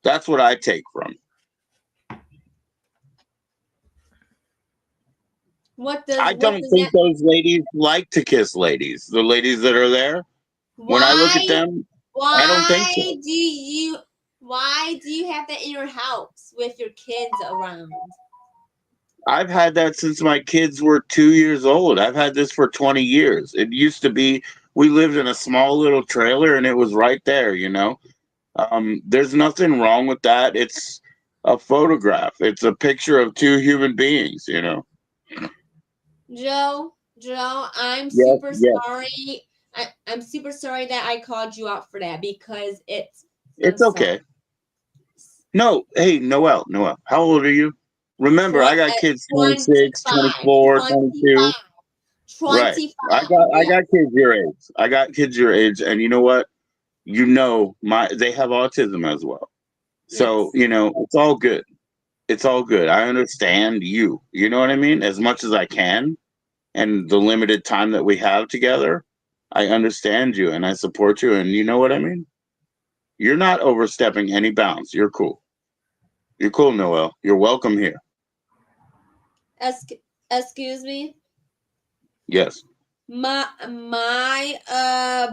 That's what I take from. I What don't does think that those ladies like to kiss ladies. The ladies that are there, when I look at why them, I don't think why so. do you why do you have that in your house with your kids around? I've had that since my kids were 2 years old. I've had this for 20 years. It used to be, we lived in a small little trailer and it was right there. There's nothing wrong with that. It's a photograph, it's a picture of two human beings. Joe, I'm Yes, super yes. sorry. I'm super sorry that I called you out for that because I'm It's sorry. okay. No, hey, Noel, how old are you? Remember, I got kids 26, 25, 24, 22. 25, Right. 25. I Yeah. got kids your age. I got kids your age, and you know what? They have autism as well. So, Yes. it's all good. It's all good. I understand you. You know what I mean? As much as I can, and the limited time that we have together, I understand you and I support you, and you know what I mean? You're not overstepping any bounds. You're cool. You're cool, Noel. You're welcome here. Esc- Excuse me. Yes. My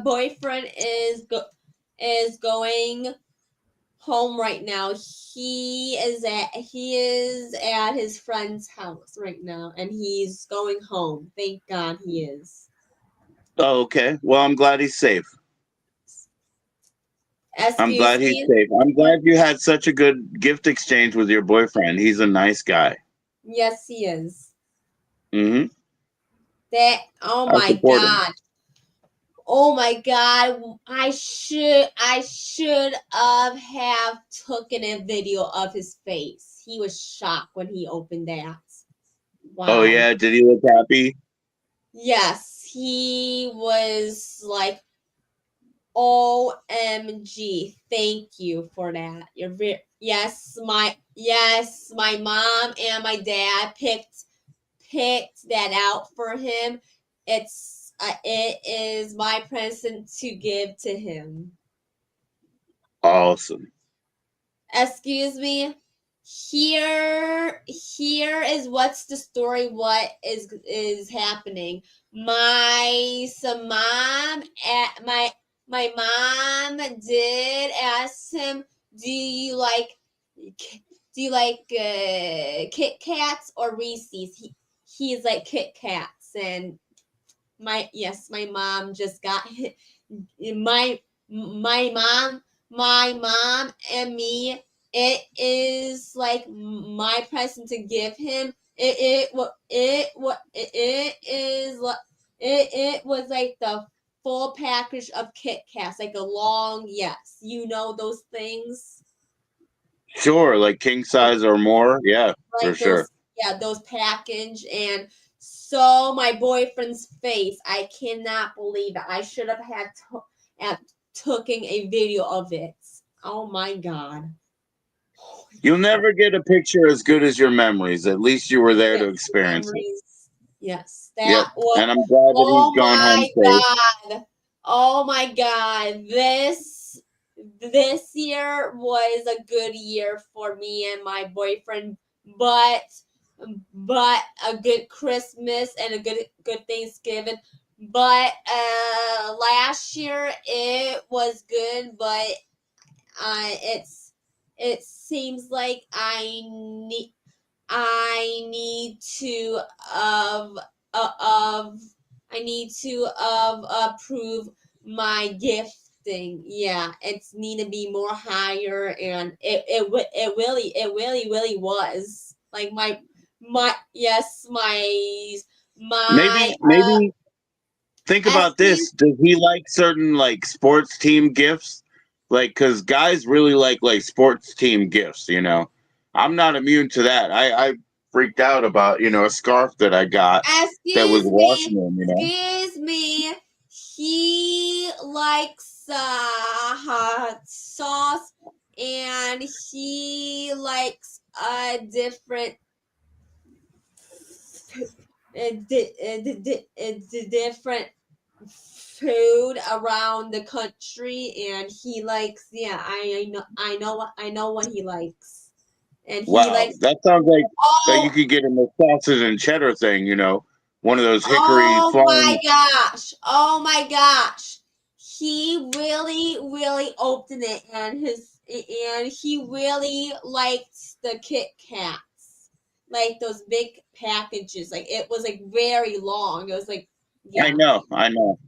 boyfriend is going home right now. He is at his friend's house right now, and he's going home. Thank God he is. Oh, okay. Well, I'm glad he's safe. I'm Excuse glad he's me. safe. I'm glad you had such a good gift exchange with your boyfriend. He's a nice guy. Yes, he is. Hmm. That. Oh I my support him. God. Oh my God. I should have taken a video of his face. He was shocked when he opened that. Oh Wow. yeah, did he look happy? Yes, he was like, OMG, thank you for that. Yes, my mom and my dad picked that out for him. It is my present to give to him. Awesome. Excuse me. Here is what's the story. What is happening? My mom did ask him, "Do you like Kit Kats or Reese's?" He's like Kit Kats, and my mom just got my my mom my mom and me, it is like my present to give him. It is like it was like the full package of Kit Kats, like a long, yes, those things, Sure, like king size or more. Yeah, for like sure. those package. And so my boyfriend's face, I cannot believe it. I should have had taken a video of it. Oh my God. You'll never get a picture as good as your memories. At least you were there to Yes, experience it. memories. Yes, Yep. that was. And I'm glad that he's Oh gone home my safe. god! Oh my god! This year was a good year for me and my boyfriend, but a good Christmas and a good Thanksgiving. But last year it was good, but it seems like I need to of I need to approve my gifting. Yeah, it's need to be more higher, and it really was like my yes my Maybe think about excuse. this. Does he like certain like sports team gifts? Like, cause guys really like sports team gifts. I'm not immune to that. I freaked out about a scarf that I got that was Excuse me. Washington. Excuse me. He likes hot sauce, and he likes a different different food around the country, and he likes, yeah, I know what he likes, and he Wow, likes. that sounds like that you Oh, could get in the sausage and cheddar thing. One of those hickory oh my farm. gosh. Oh my gosh. He really, really opened it, and he really liked the Kit Kats. Like those big packages. Like it was like very long. It was like, I yeah. know, I know.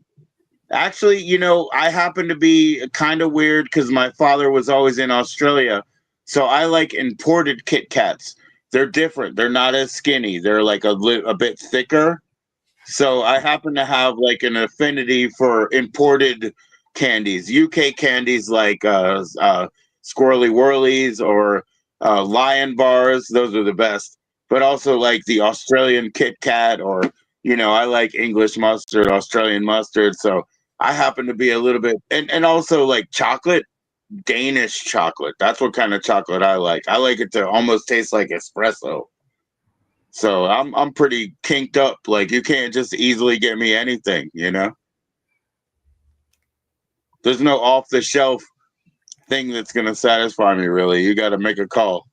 Actually, I happen to be kind of weird because my father was always in Australia. So I like imported Kit Kats. They're different. They're not as skinny. They're like a bit thicker. So I happen to have like an affinity for imported candies, UK candies like Squirrely Whirlies or Lion Bars. Those are the best. But also like the Australian Kit Kat or I like English mustard, Australian mustard. So I happen to be a little bit, and also like chocolate, Danish chocolate. That's what kind of chocolate I like. I like it to almost taste like espresso. So I'm pretty kinked up. Like you can't just easily get me anything. There's no off the shelf thing that's gonna satisfy me really. You gotta make a call.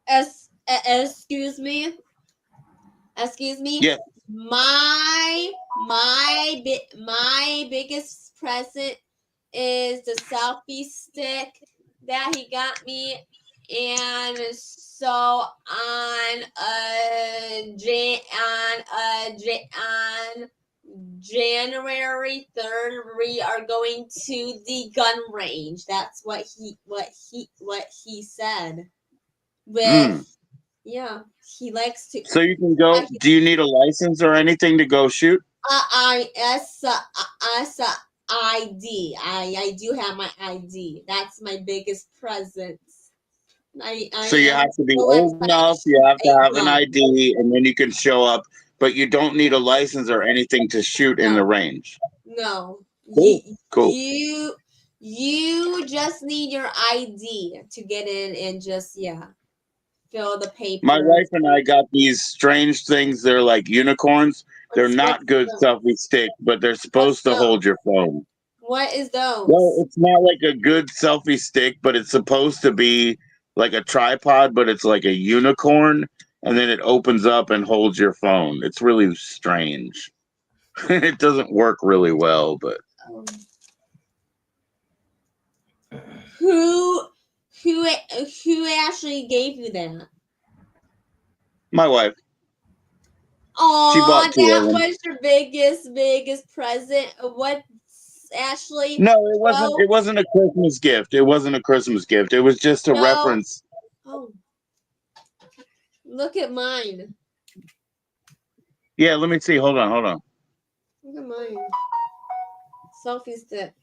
Excuse me. Excuse me. Yeah. My biggest present is the selfie stick that he got me, and so on January 3rd, we are going to the gun range. That's what he said. Mm. With, yeah, he likes to. So you can go. Do you need a license or anything to go shoot? As a ID. I do have my ID. That's my biggest present. I So you am have to be so old excited enough. to You have to shoot a have an gun. ID, and then you can show up. But you don't need a license or anything to shoot in No, the range. no. Cool. Cool. You just need your ID to get in and just, yeah, fill the My papers. wife and I got these strange things. They're like unicorns. They're not good selfie stick, but they're What's supposed to those? hold your phone. What is Well, those? it's not like a good selfie stick, but it's supposed to be like a tripod, but it's like a unicorn, and then it opens up and holds your phone. It's really strange. It doesn't work really well, but Um, who who actually gave you that? my wife, she Oh, bought two of that them. was your biggest present. What's Ashley? No, it wasn't. Joe? It wasn't a Christmas gift. It wasn't a Christmas gift. It was just a Joe? reference. Oh, look at mine. Yeah, let me see. Hold on, hold on. Look at mine. Selfie stick.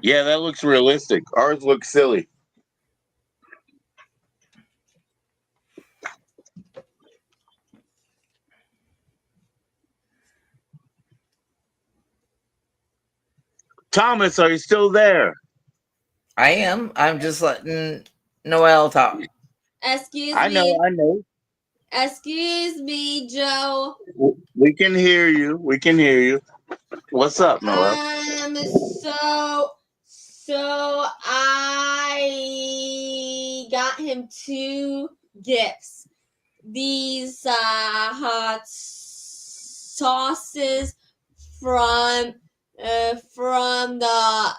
Yeah, that looks realistic. Ours looks silly. Thomas, are you still there? I am. I'm just letting Noel talk. Excuse I know, me. I know. Excuse me, Joe. We can hear you. We can hear you. What's up, Noel? So I got him two gifts. These hot sauces from from the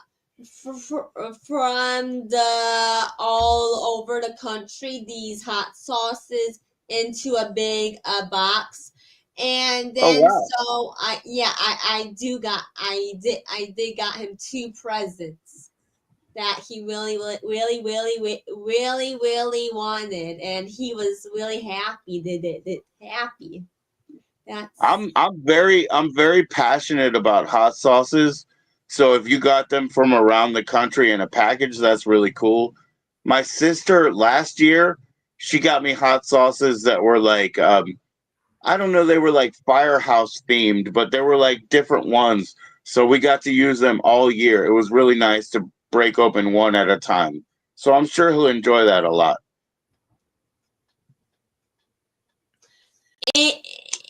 from the all over the country. These hot sauces into a big box, and Oh then wow. so I did got him two presents that he really wanted, and he was really happy. Did happy. That's I'm very passionate about hot sauces. So if you got them from around the country in a package, that's really cool. My sister last year, she got me hot sauces that were like I don't know, they were like firehouse themed, but they were like different ones. So we got to use them all year. It was really nice to break open one at a time. So I'm sure he'll enjoy that a lot. it,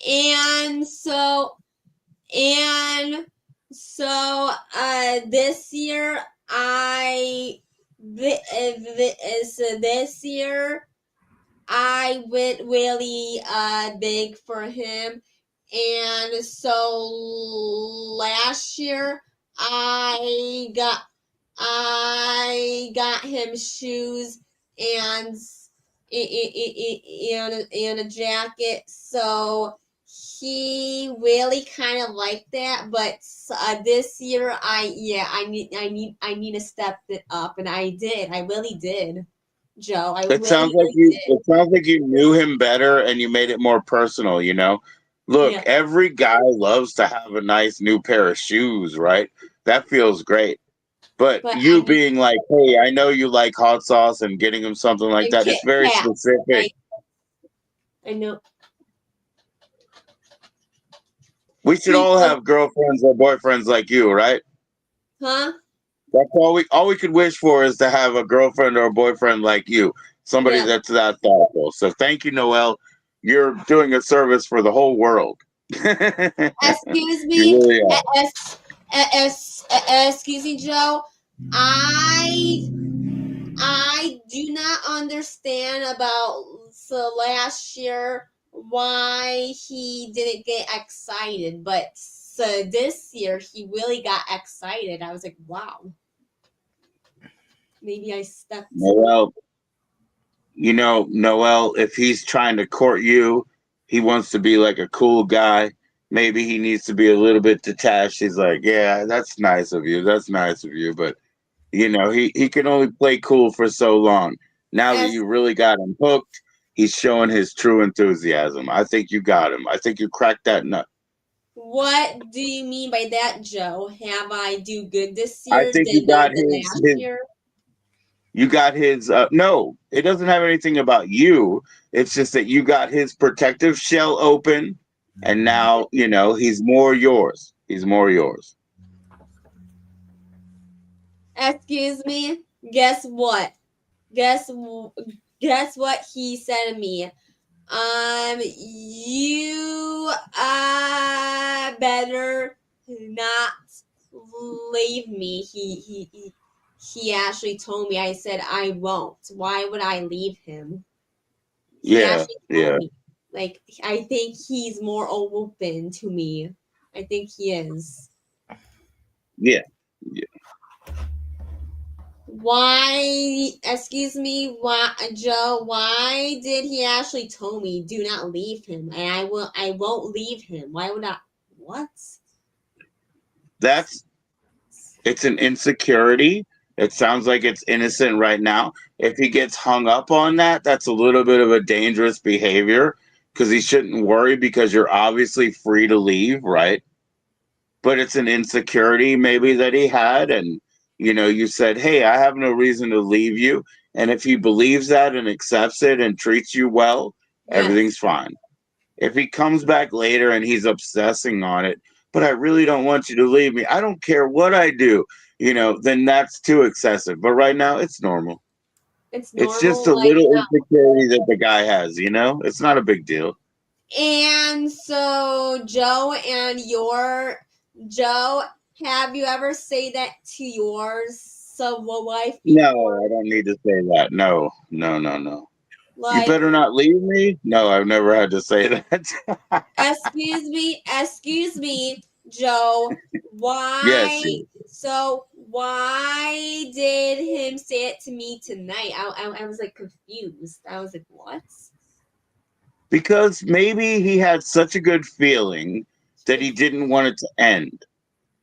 and so and so this year this year I went really big for him, and so last year I got I got him shoes and and a jacket. So he really kind of liked that, but this year I need to step it up, and I did. I really did, Joe. I It sounds like really you did. it sounds like you knew him better and you made it more personal, you know? Look, Yeah, every guy loves to have a nice new pair of shoes, right? That feels great. But but I you need being like, "Hey, I know you like hot sauce," and getting him something like and that, Kit it's very Kat. specific. I know. We should He all goes, have girlfriends or boyfriends like you, right? huh? That's all we could wish for is to have a girlfriend or a boyfriend like you. Somebody Yeah. that's that thoughtful. So thank you, Noel. You're doing a service for the whole world. Excuse You me. really are. Excuse me, Joe. I I do not understand about so last year why he didn't get excited, but so this year he really got excited. I was like, wow, maybe I stepped. Noel, Noel, if he's trying to court you, he wants to be like a cool guy. Maybe he needs to be a little bit detached. He's like, yeah, that's nice of you. That's nice of you. But, he can only play cool for so long. Now that As you really got him hooked, he's showing his true enthusiasm. I think you got him. I think you cracked that nut. what do you mean by that, Joe? Have I do good this I year think you got than his last his year? you got his no, it doesn't have anything about you. It's just that you got his protective shell open and now, he's more yours. He's more yours. Excuse me. Guess what? Guess guess what he said to me. You better not leave me. He actually told me. I said I won't. Why would I leave him? He Yeah, actually told yeah, me. Like I think he's more open to me. I think he is. yeah, yeah. Why, excuse me, why, Joe, why did he actually tell me do not leave him? And I won't leave him. Why would I, what? That's it's an insecurity. It sounds like it's innocent right now. If he gets hung up on that, that's a little bit of a dangerous behavior because he shouldn't worry because you're obviously free to leave, right? But it's an insecurity maybe that he had, and you said, "Hey, I have no reason to leave you." And if he believes that and accepts it and treats you well, Yes. everything's fine. If he comes back later and he's obsessing on it, but I really don't want you to leave me. I don't care what I do, then that's too excessive. But right now, it's normal. It's It's just normal, a like little now. insecurity that the guy has, It's not a big deal. And so, Joe, have you ever say that to your wife No, before? I don't need to say that. No, no, no, no. You Like, better not leave me. No, I've never had to say that. excuse me, Joe. Yes. Why? So why did him say it to me tonight? I was like confused. I was like, what? Because maybe he had such a good feeling that he didn't want it to end.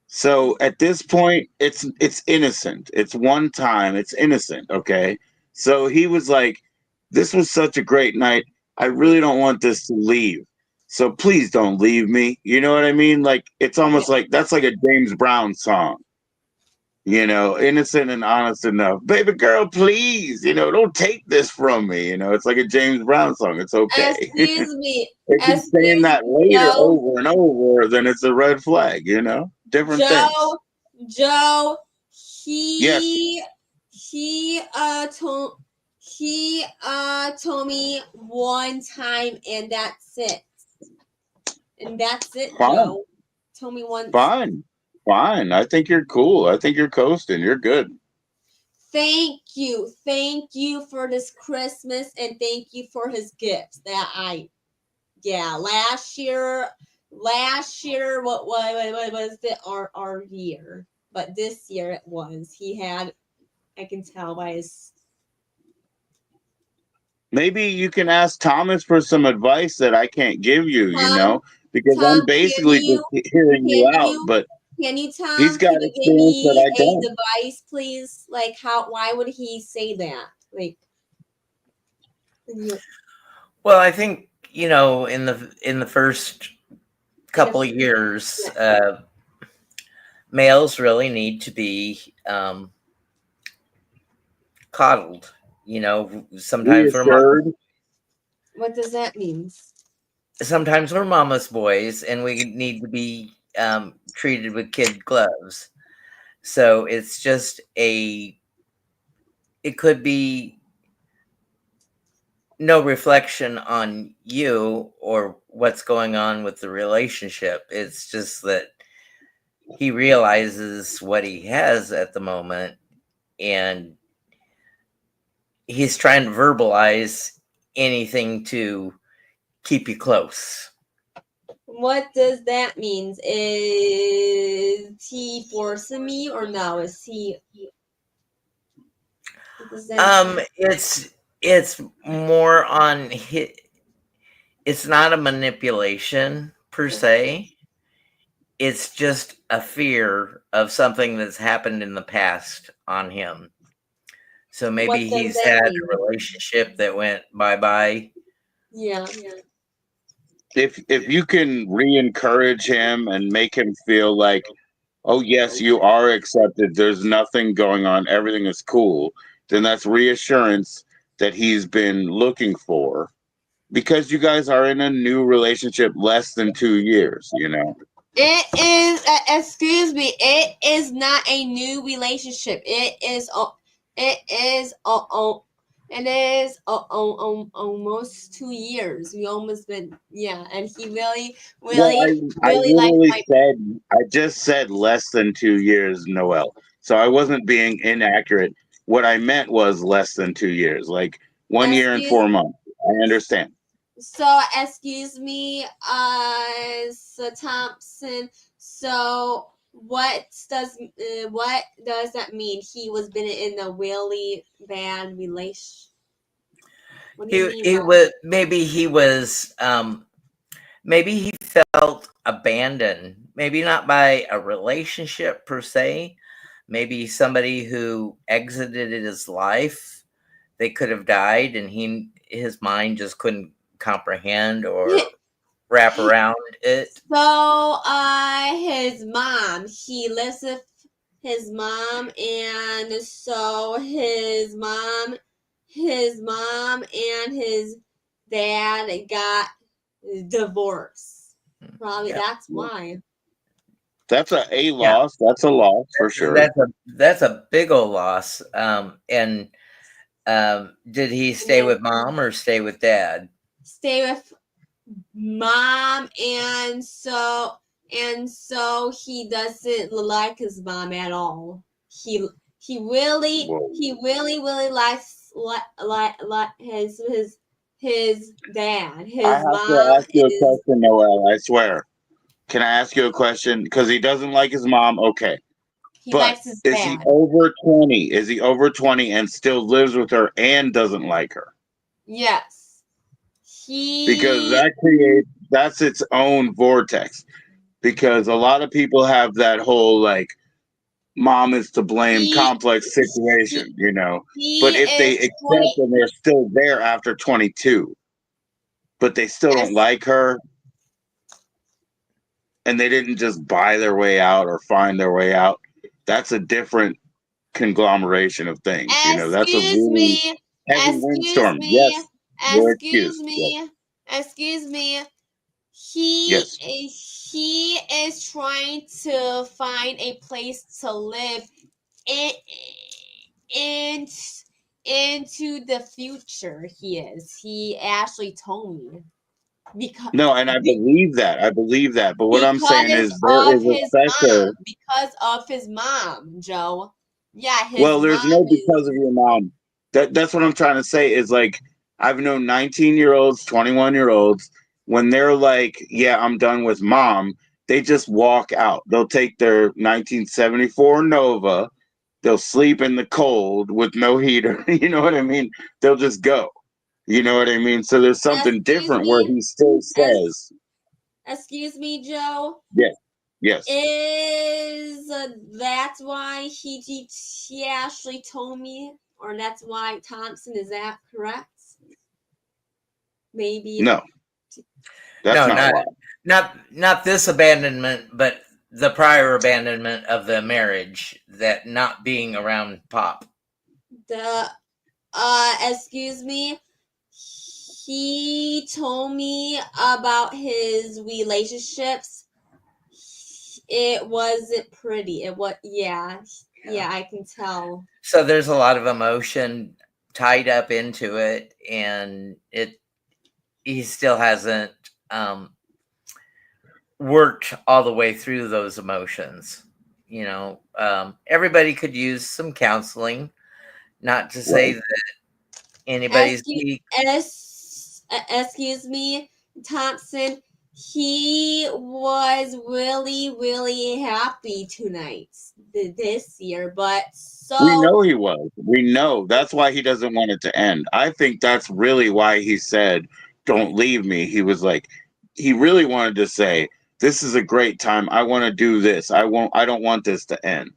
So at this point, it's innocent. It's one time. It's innocent. Okay. So he was like, "This was such a great night. I really don't want this to leave. So please don't leave me." You know what I mean? Like it's Yeah. almost like that's like a James Brown song. Innocent and honest enough. Baby girl, please, don't take this from me. It's like a James Brown song. It's okay. Excuse me. If he's saying Excuse that me, later Joe. over and over, then it's a red flag. Different things. Joe. Joe. Yes, He told me one time, and that's it. And that's it, fine, Joe. Told me once. fine, fine. I think you're cool. I think you're coasting. You're good. Thank you for this Christmas, and thank you for his gifts that yeah, last year, what was it, our year, but this year it was, I can tell by his. Maybe you can ask Thomas for some advice that I can't give you, Tom, because I'm Tom, basically just hearing you can out, you, but he's Tom, got can you give experience that me I a don't. device, please? Like, why would he say that? Like, Well, I think in the first couple of yeah. years, males really need to be coddled. Sometimes we're Reassured. What does that mean? mama's boys, and we need to be treated with kid gloves. So it's just it could be no reflection on you or what's going on with the relationship. It's just that he realizes what he has at the moment, and he's trying to verbalize anything to keep you close. What does that mean? Is he forcing me or no? Is he? What does that? It's more on it's not a manipulation per se. It's just a fear of something that's happened in the past on him. So What maybe does he's that had mean? a relationship that went bye-bye. Yeah. If you can re-encourage him and make him feel like, oh yes, you are accepted, there's nothing going on, everything is cool, then that's reassurance that he's been looking for, because you guys are in a new relationship less than 2 years. It is. Excuse me. It is not a new relationship. It is. It is. It is almost 2 years. We almost been. Yeah, and he really, Well, really, I really liked literally my. said, I just said less than 2 years, Noel. So I wasn't being inaccurate. What I meant was less than 2 years, like 1 year and Excuse. 4 months. I understand. So excuse me, so Thompson. So what does that mean? He was been in a really bad relation. What do you mean He by was maybe he felt abandoned, maybe not by a relationship per se, maybe somebody who exited his life. They could have died, and his mind just couldn't comprehend or that? wrap around it. So his mom. He lives with his mom, and so his mom and his dad got divorced. Probably Yeah. that's why. That's a Yeah, loss. That's a loss for sure. that's a big old loss. And did he And stay then with mom or stay with dad? stay with mom, and so he doesn't like his mom at all. He he really Whoa. he really really likes like his dad. I His have to mom ask you a is question, Noel. I swear. Can I ask you a question? Because he doesn't like his mom. Okay. he But likes his is he dad. over 20? Is he over 20 and still lives with her and doesn't like her? Yes. Because He that's its own vortex. Because a lot of people have that whole like mom is to blame he complex he, situation, But he if they is accept 20. and they're still there after 22, but they still don't Yes. like her and they didn't just buy their way out or find their way out, that's a different conglomeration of things. That's a Excuse really me. heavy Excuse windstorm. me. Yes, your Excuse excuse. Yes, me. Excuse me. He yes. he is trying to find a place to live in, in into the future. He is. He actually told me because No, and I believe that. I believe that. But what I'm saying because is there of is a his mom. special. Because of his mom, Joe. Yeah, his Well, mom there's no is. because of your mom. That's what I'm trying to say is like I've known 19-year-olds, 21-year-olds when they're like, "Yeah, I'm done with mom." They just walk out. They'll take their 1974 Nova. They'll sleep in the cold with no heater. You know what I mean? They'll just go. You know what I mean? So there's something Excuse different where me. he still As says, excuse me, Joe. "Yes, yes." Is that's why he actually told me, or that's why Thompson, is that correct? Maybe. No, that's No, not not why. not this abandonment, but the prior abandonment of the marriage, that not being around Pop. The excuse me. He told me about his relationships. It wasn't pretty. It was, yeah, I can tell. So there's a lot of emotion tied up into it, and he still hasn't um, worked all the way through those emotions. Everybody could use some counseling. Not to say Right. that anybody's Excuse, excuse me, Thompson. He was really, really happy tonight, this year, but We so know he was. We know. That's why he doesn't want it to end. I think that's really why he said, "Don't leave me." He was like, he really wanted to say, "This is a great time. I want to do this. I don't want this to end."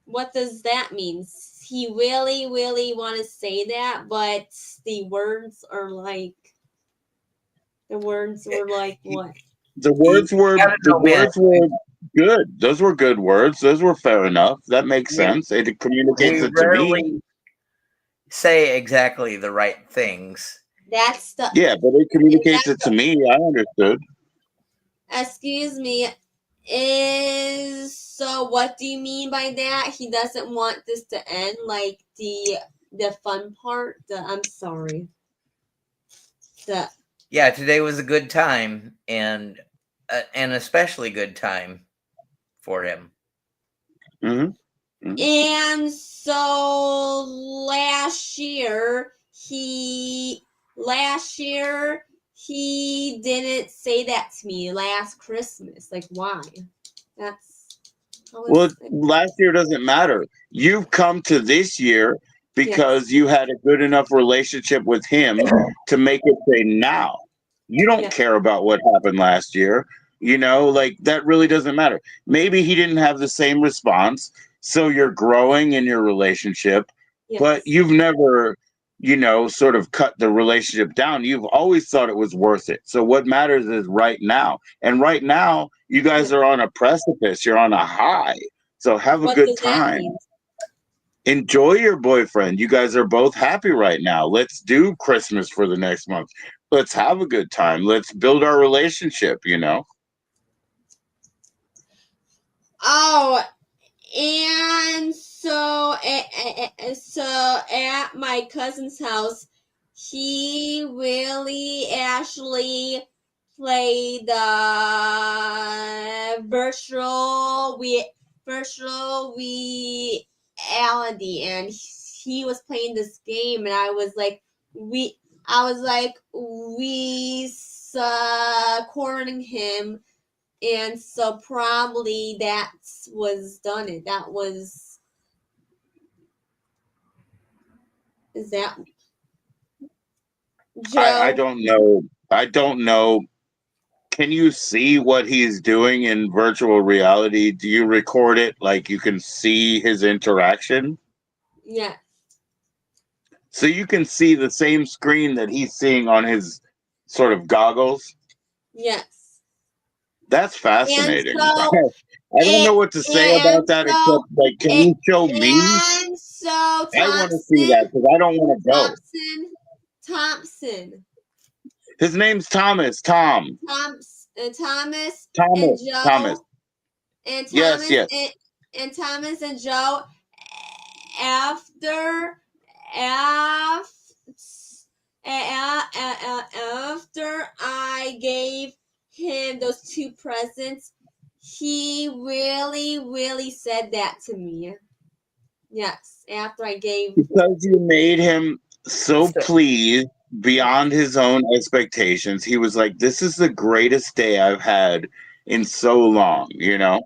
what does that mean? He really, really want to say that, but the words are like the words were like you, what? The you words were gotta the know, man. words were good. Those were good words. Those were fair enough. That makes We sense. It communicates we it to me. rarely say exactly the right things. That's the Yeah, but it is communicates that it to me. I understood. excuse me, is so what do you mean by that? He doesn't want this to end, like the fun part. I'm sorry. The Yeah, today was a good time, and an especially good time for him. Hmm. and so last year he didn't say that to me last Christmas. Like why? That's how Well, is it? last year doesn't matter. You've come to this year Yes. because you had a good enough relationship with him to make it say now. You don't Yes. care about what happened last year. Like that really doesn't matter. Maybe he didn't have the same response. So you're growing in your relationship, but Yes. you've never, sort of cut the relationship down. You've always thought it was worth it. So what matters is right now. And right now, you guys Yes. are on a precipice. You're on a high. So have a What good does that time. mean? Enjoy your boyfriend. You guys are both happy right now. Let's do Christmas for the next month. Let's have a good time. Let's build our relationship. Oh, and so at my cousin's house, he really actually played the virtual reality, and he was playing this game, and we we supporting him, and so probably that was done. It that was is that I Joe? don't know. I don't know. Can you see what he's doing in virtual reality? Do you record it like you can see his interaction? Yes, So you can see the same screen that he's seeing on his sort of goggles? yes, That's and fascinating. so I don't know it what to say about and that so except like, can it you show me? and so I want to see that because I don't want to go. Thompson Thompson His name's Thomas. Tom. Thomas and Thomas. Thomas. Joe and Yes, Thomas yes. and Thomas and Joe after after after I gave him those two presents, he really said that to me. Yes, after I gave. Because you made him so So, pleased beyond his own expectations. He was like, this is the greatest day I've had in so long, you know?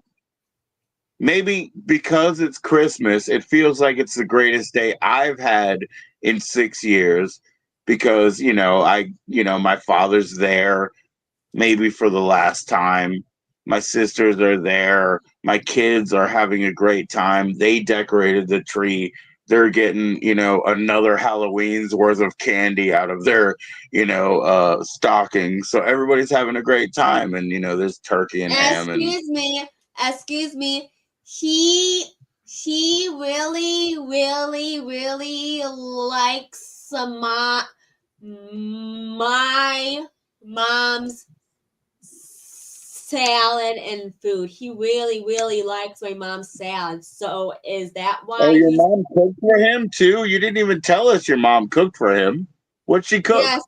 Maybe because it's Christmas, it feels like it's the greatest day I've had in 6 years because, my father's there maybe for the last time. My sisters are there. My kids are having a great time. They decorated the tree. They're getting, another Halloween's worth of candy out of their, stocking. So everybody's having a great time. And, there's turkey and ham and Excuse me. He really likes my mom's salad and food. He really likes my mom's salad. So is that oh, why your he's mom cooked for him too? You didn't even tell us your mom cooked for him. What'd she cook? yes,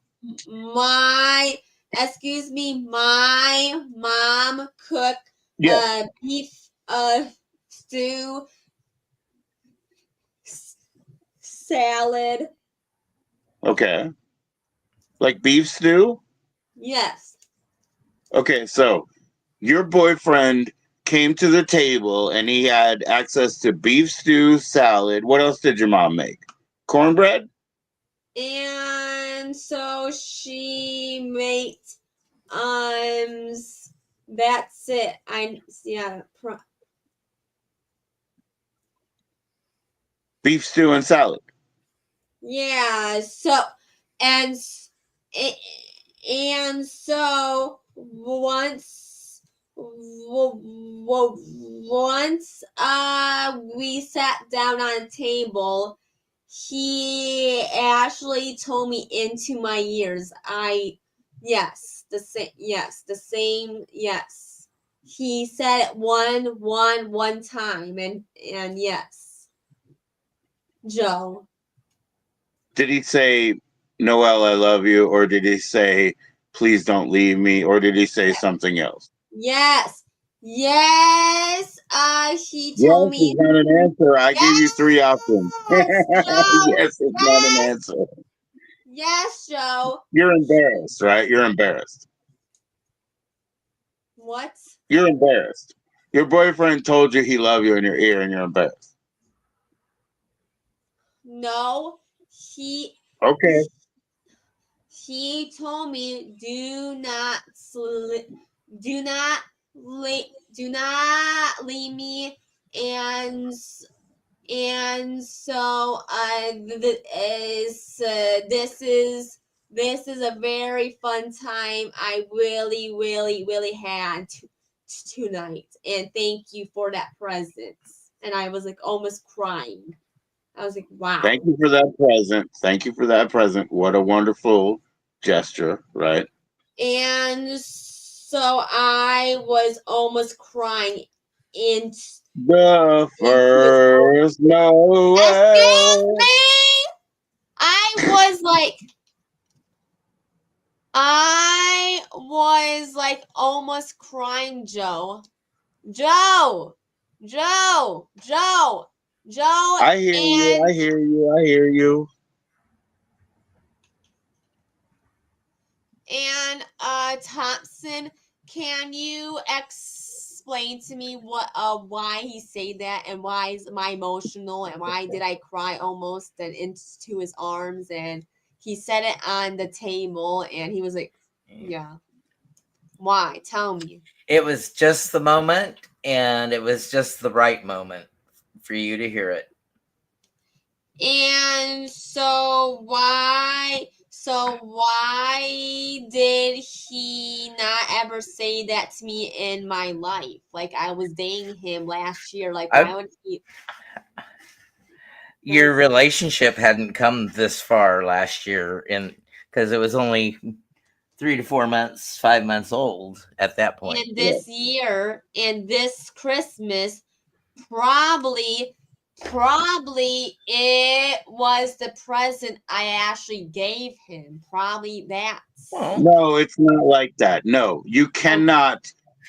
my excuse me, my mom cooked Yeah. beef stew salad. Okay. Like beef stew? Yes. Okay, so your boyfriend came to the table and he had access to beef stew, salad. What else did your mom make? Cornbread? And so she made um that's it. I yeah, Beef stew and salad. yeah. So and and so once we sat down on a table, he actually told me into my ears. The same, yes. He said it one time, and yes, Joe. Did he say, Noel, I love you? Or did he say, please don't leave me? Or did he say something else? Yes, yes. He Yes told is me not an answer. I gave you three options. yes, Joe. Yes is not an Yes, answer. yes, Joe. You're embarrassed, right? You're embarrassed. What? You're embarrassed. Your boyfriend told you he loved you in your ear and you're embarrassed. No, he Okay. he told me do not leave me, and so this is a very fun time I really had tonight, and thank you for that present. And I was like almost crying. I was like, Thank wow. you for that present. Thank you for that present. What a wonderful gesture, right? And so I was almost crying. into The his own. first Excuse Noel. me. I was like almost crying, Joe. Joe, Joe, I hear you. I and hear you. I hear you. Thompson, can you explain to me what why he said that and why is my emotional and why did I cry almost and into his arms and he said it on the table and he was like, yeah, why? Tell me. It was just the moment, and it was just the right moment for you to hear it. And so why did he not ever say that to me in my life? Like I was dating him last year. Like why would he Your relationship hadn't come this far last year, because it was only 3 to 4 months, 5 months old at that point. and this year and this Christmas probably it was the present I actually gave him. Probably that's Well, No, it's not like that. No, you okay. cannot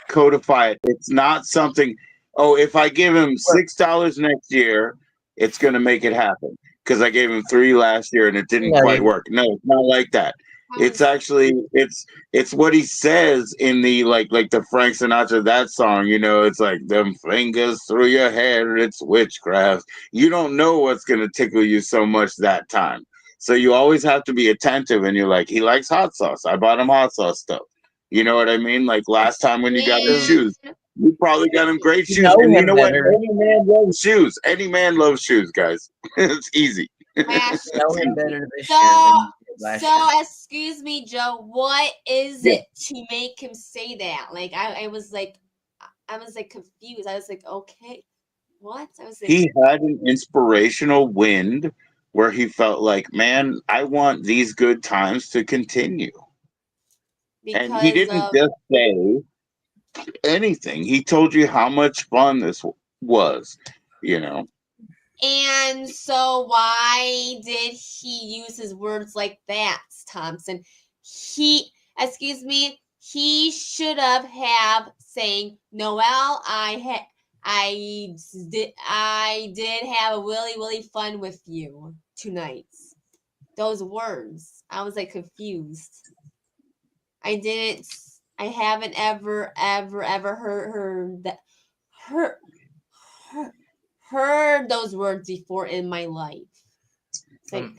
codify it. It's not something. Oh, if I give him $6 next year, it's going to make it happen because I gave him three last year and it didn't no, quite work. No, it's not like that. I It's was actually it's what he says in the like the Frank Sinatra that song. You know, it's like them fingers through your hair. It's witchcraft. You don't know what's going to tickle you so much that time. So you always have to be attentive and you're like, he likes hot sauce. I bought him hot sauce stuff. You know what I mean? Like last time when you got him shoes, and you probably got him great you shoes. know And you him know what? better. Any man loves shoes. Any man loves shoes, guys. It's easy. last You know It's him easy. better this year So, than you did last year. excuse me, Joe. What is Yeah. it to make him say that? Like, I was like confused. I was like, okay, what? I was like, He had an inspirational wind where he felt like, man, I want these good times to continue. And he because didn't of, just say anything. He told you how much fun this was, you know. and so why did he use his words like that, Thompson? He, excuse me, he should have saying, Noel, I did have a really fun with you tonight. Those words. I was like confused. I didn't. I haven't ever heard that heard heard, heard those words before in my life. It's like, Um,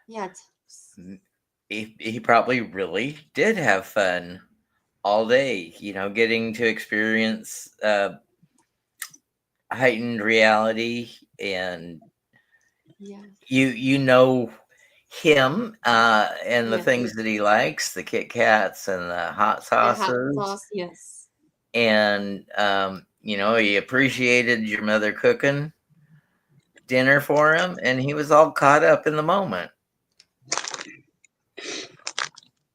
yeah, he probably really did have fun all day, getting to experience heightened reality, and yeah, you know him, and the yeah. things that he likes, the Kit Kats and the hot The hot sauces, sauce, yes. and he appreciated your mother cooking dinner for him, and he was all caught up in the moment.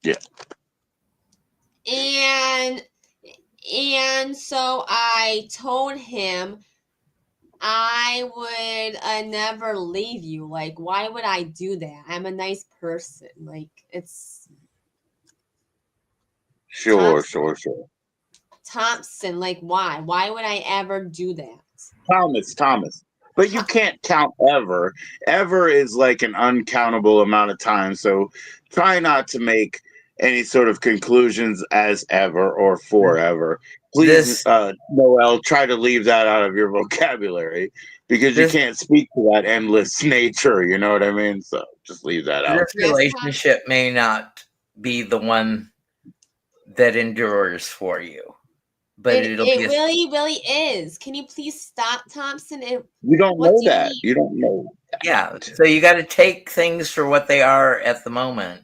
Yeah. And so I told him I would never leave you. Like, why would I do that? I'm a nice person. Like, it's Sure, Thompson. sure, sure. Thompson. Like, why? Why would I ever do that? Thomas. But you can't count ever. Ever is like an uncountable amount of time. So try not to make any sort of conclusions as ever or forever. Please, This Noel, try to leave that out of your vocabulary because you this can't speak to that endless nature. You know what I mean? So just leave that out. this Yes, Thompson. relationship may not be the one that endures for you, but it'll It be a really is. Can you please stop, Thompson? You don't What know do you that. mean? You don't know yeah. that. So you got to take things for what they are at the moment,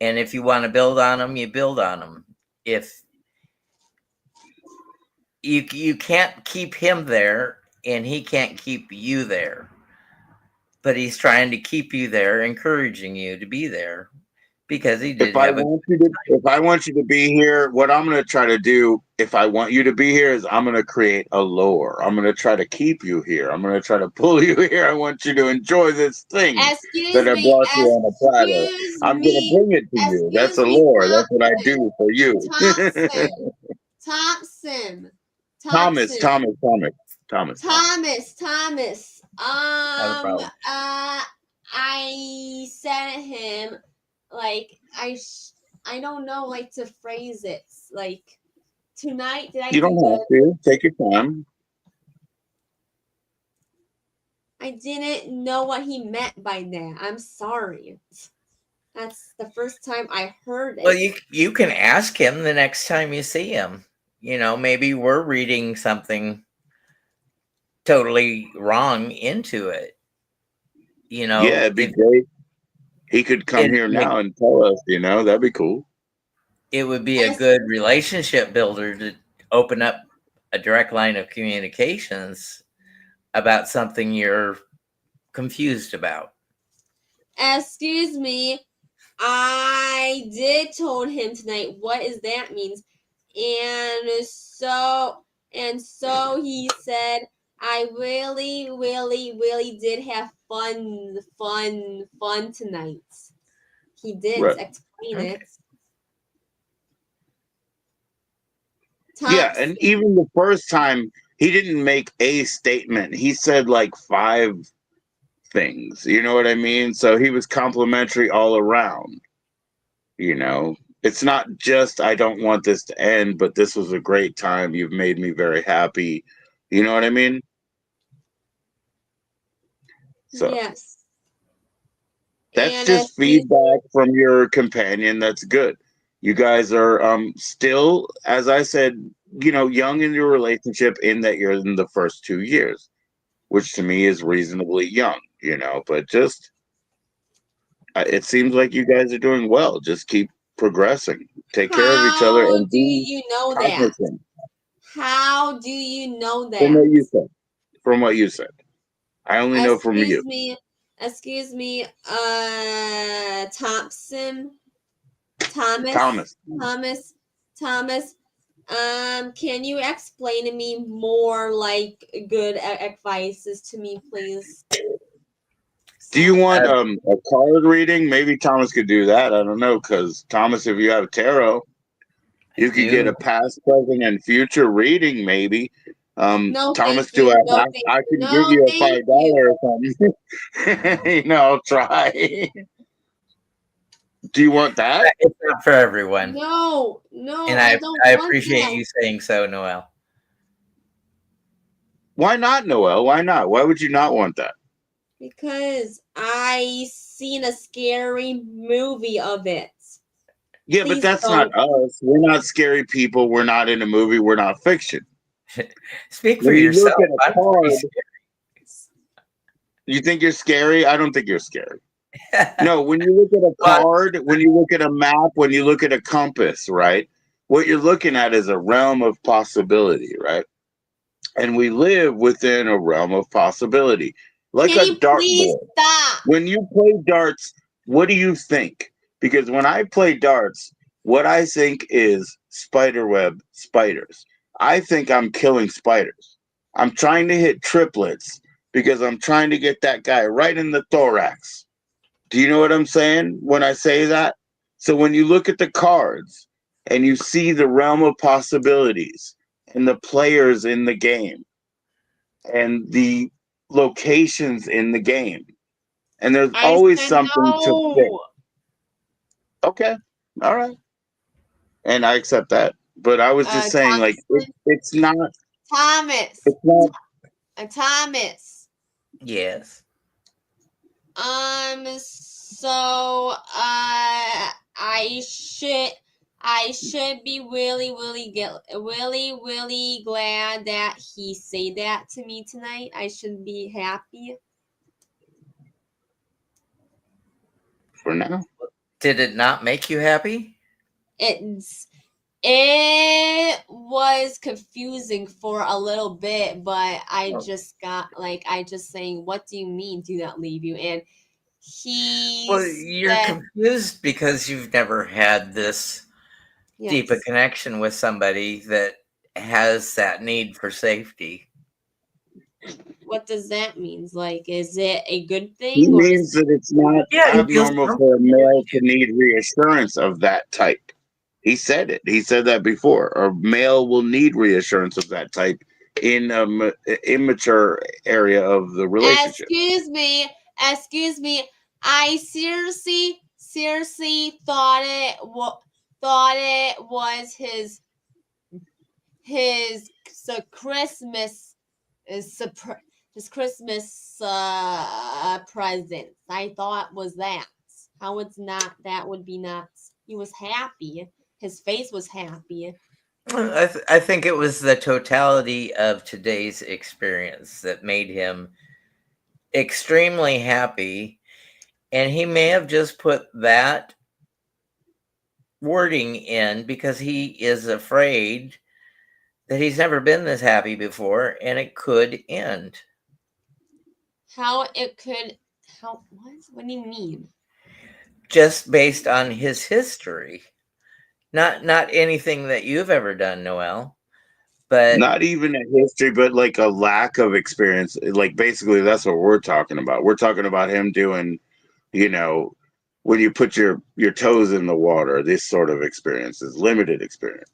and if you want to build on them, you build on them. If you can't keep him there, and he can't keep you there, but he's trying to keep you there, encouraging you to be there. because he If did I have a. want you to, if I want you to be here, what I'm going to try to do, if I want you to be here, is I'm going to create a lore. I'm going to try to keep you here. I'm going to try to pull you here. I want you to enjoy this thing that Excuse I me, brought you on a platter. excuse I'm going to me, bring it to you. That's excuse a me, lore. That's what I do for you. Thompson, Thompson, Thomas, Thompson, Thomas, Thomas, Thomas, Thomas. Thomas. Not a problem. I said to him, like, I don't know, like, to phrase it. Like, tonight, did I You do don't good? have to. Take your time. I didn't know what he meant by that. I'm sorry. That's the first time I heard it. Well, you can ask him the next time you see him. You know, maybe we're reading something totally wrong into it. You know, Yeah, it'd be great. He could come it, here now and tell us, that'd be cool. it would be a good relationship builder to open up a direct line of communications about something you're confused about. Excuse me, I did told him tonight what is that means, and so he said I really, really, really did have fun tonight. He did Right. explain Okay. it. Yeah, Thompson. and even the first time, he didn't make a statement. He said like 5 things. You know what I mean? So he was complimentary all around. It's not just I don't want this to end, but this was a great time. You've made me very happy. You know what I mean? So Yes. that's And just feedback from your companion. That's good. You guys are still, as I said, young in your relationship in that you're in the first 2 years, which to me is reasonably young, but just it seems like you guys are doing well. Just keep progressing. Take care of each other how and do be you know that? cognizant How do you know from that? what you said. From what you said. I only know from you. Excuse me, Thompson, Thomas, Thomas. Thomas, Thomas. Can you explain to me more like good advices to me, please? Do you want Uh, a card reading? Maybe Thomas could do that. I don't know, because Thomas, if you have tarot, you could get do a past, present, and future reading. Maybe. No, Thomas, thank do you. I No, have? thank I you. can give No, you a thank you. $5 or something. I'll try. Do you want that? it's not for everyone, No, and I I don't I want appreciate that you saying so, Noel. Why not, Noel? Why not? Why would you not want that? because I seen a scary movie of it. Yeah, but Please that's not don't. us. We're not scary people. We're not in a movie. We're not fiction. Speak for When you look yourself. at a I'm pretty card, you think you're scary? I don't think you're scary. scary. No, when you look at a Well, card, when you look at a map, when you look at a compass, right? What you're looking at is a realm of possibility, right? And we live within a realm of possibility, like Can a you please dartboard. stop? When you play darts, what do you think? Because when I play darts, what I think is spiderweb spiders. I think I'm killing spiders. I'm trying to hit triplets because I'm trying to get that guy right in the thorax. Do you know what I'm saying when I say that? So when you look at the cards and you see the realm of possibilities and the players in the game and the locations in the game, and there's I always said something to fix. no. Okay, all right, and I accept that. But I was just saying, like, Thompson, it's not, Thomas, it's not. Thomas. yes. So, I should be really, really glad that he said that to me tonight. I should be happy. For now. Did it not make you happy? It's It was confusing for a little bit, but I just got like I just saying, "What do you mean? Do not leave you?" And he Well, you're said, confused because you've never had this deep a yes. connection with somebody that has that need for safety. What does that mean? Like, is it a good He thing or is means that it's not Yeah, he feels abnormal for a comfortable with male you. to need reassurance of that type. He said it. He said that before. A male will need reassurance of that type in a immature area of the relationship. excuse me, excuse me. I seriously thought it was his Christmas his Christmas present. I thought was that. How it's not? That would be nuts. He was happy. His face was happy. I think it was the totality of today's experience that made him extremely happy. And he may have just put that wording in because he is afraid that he's never been this happy before and it could end. How it could? How what? What do you mean? Just based on his history. Not anything that you've ever done, Noel, but Not even a history, but like a lack of experience. Like basically, that's what we're talking about. We're talking about him doing, you know, when you put your toes in the water. This sort of experiences, limited experience.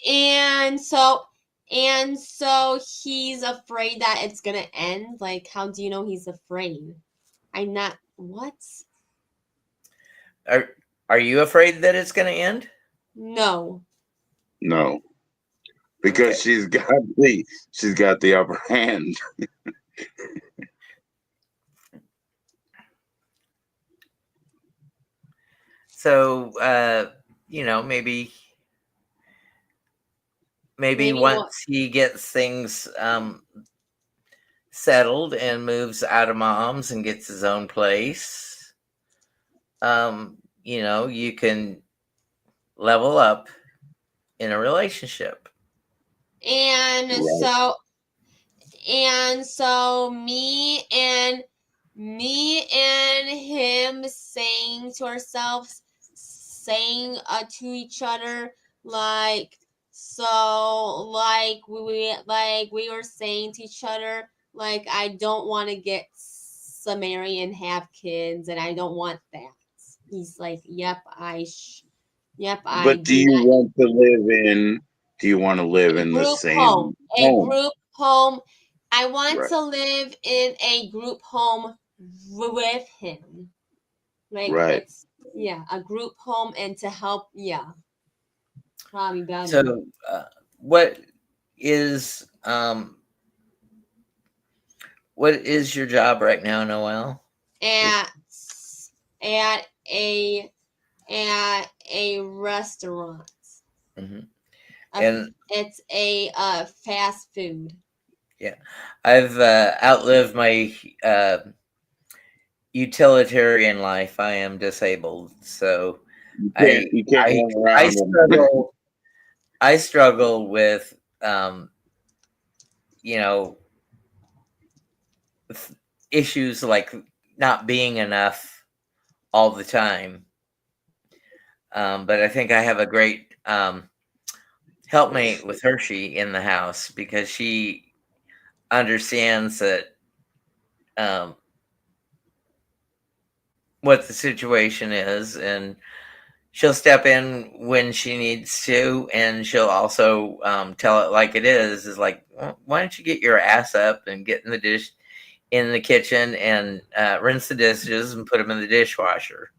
And so and so he's afraid that it's gonna end. Like, how do you know he's afraid? I'm not. What? are are you afraid that it's going to end? No. No, Okay. because she's got the upper hand. So, maybe Maybe what? once he gets things settled and moves out of mom's and gets his own place, you can level up in a relationship. And Right. so and so me and him saying to ourselves, saying to each other, like, so like we were saying to each other, like, I don't want to get married and have kids, and I don't want that. He's like, yep, I But do do you not. want to live in? Do you want to live A in the group home. same A home? group home. I want Right. to live in a group home with him. Like, Right. it's, yeah, a group home, and to help, yeah, probably better. So, what is um, what is your job right now, Noel? At at a restaurant. Mhm. A, And it's a fast food. yeah, I've outlived my utilitarian life. I am disabled, so I You can't I run I around and struggle. I struggle with um, you know issues like not being enough all the time. But I think I have a great helpmate with Hershey in the house because she understands that um, what the situation is, and she'll step in when she needs to, and she'll also tell it like it is. Is like, well, why don't you get your ass up and get in the dish in the kitchen and rinse the dishes and put them in the dishwasher.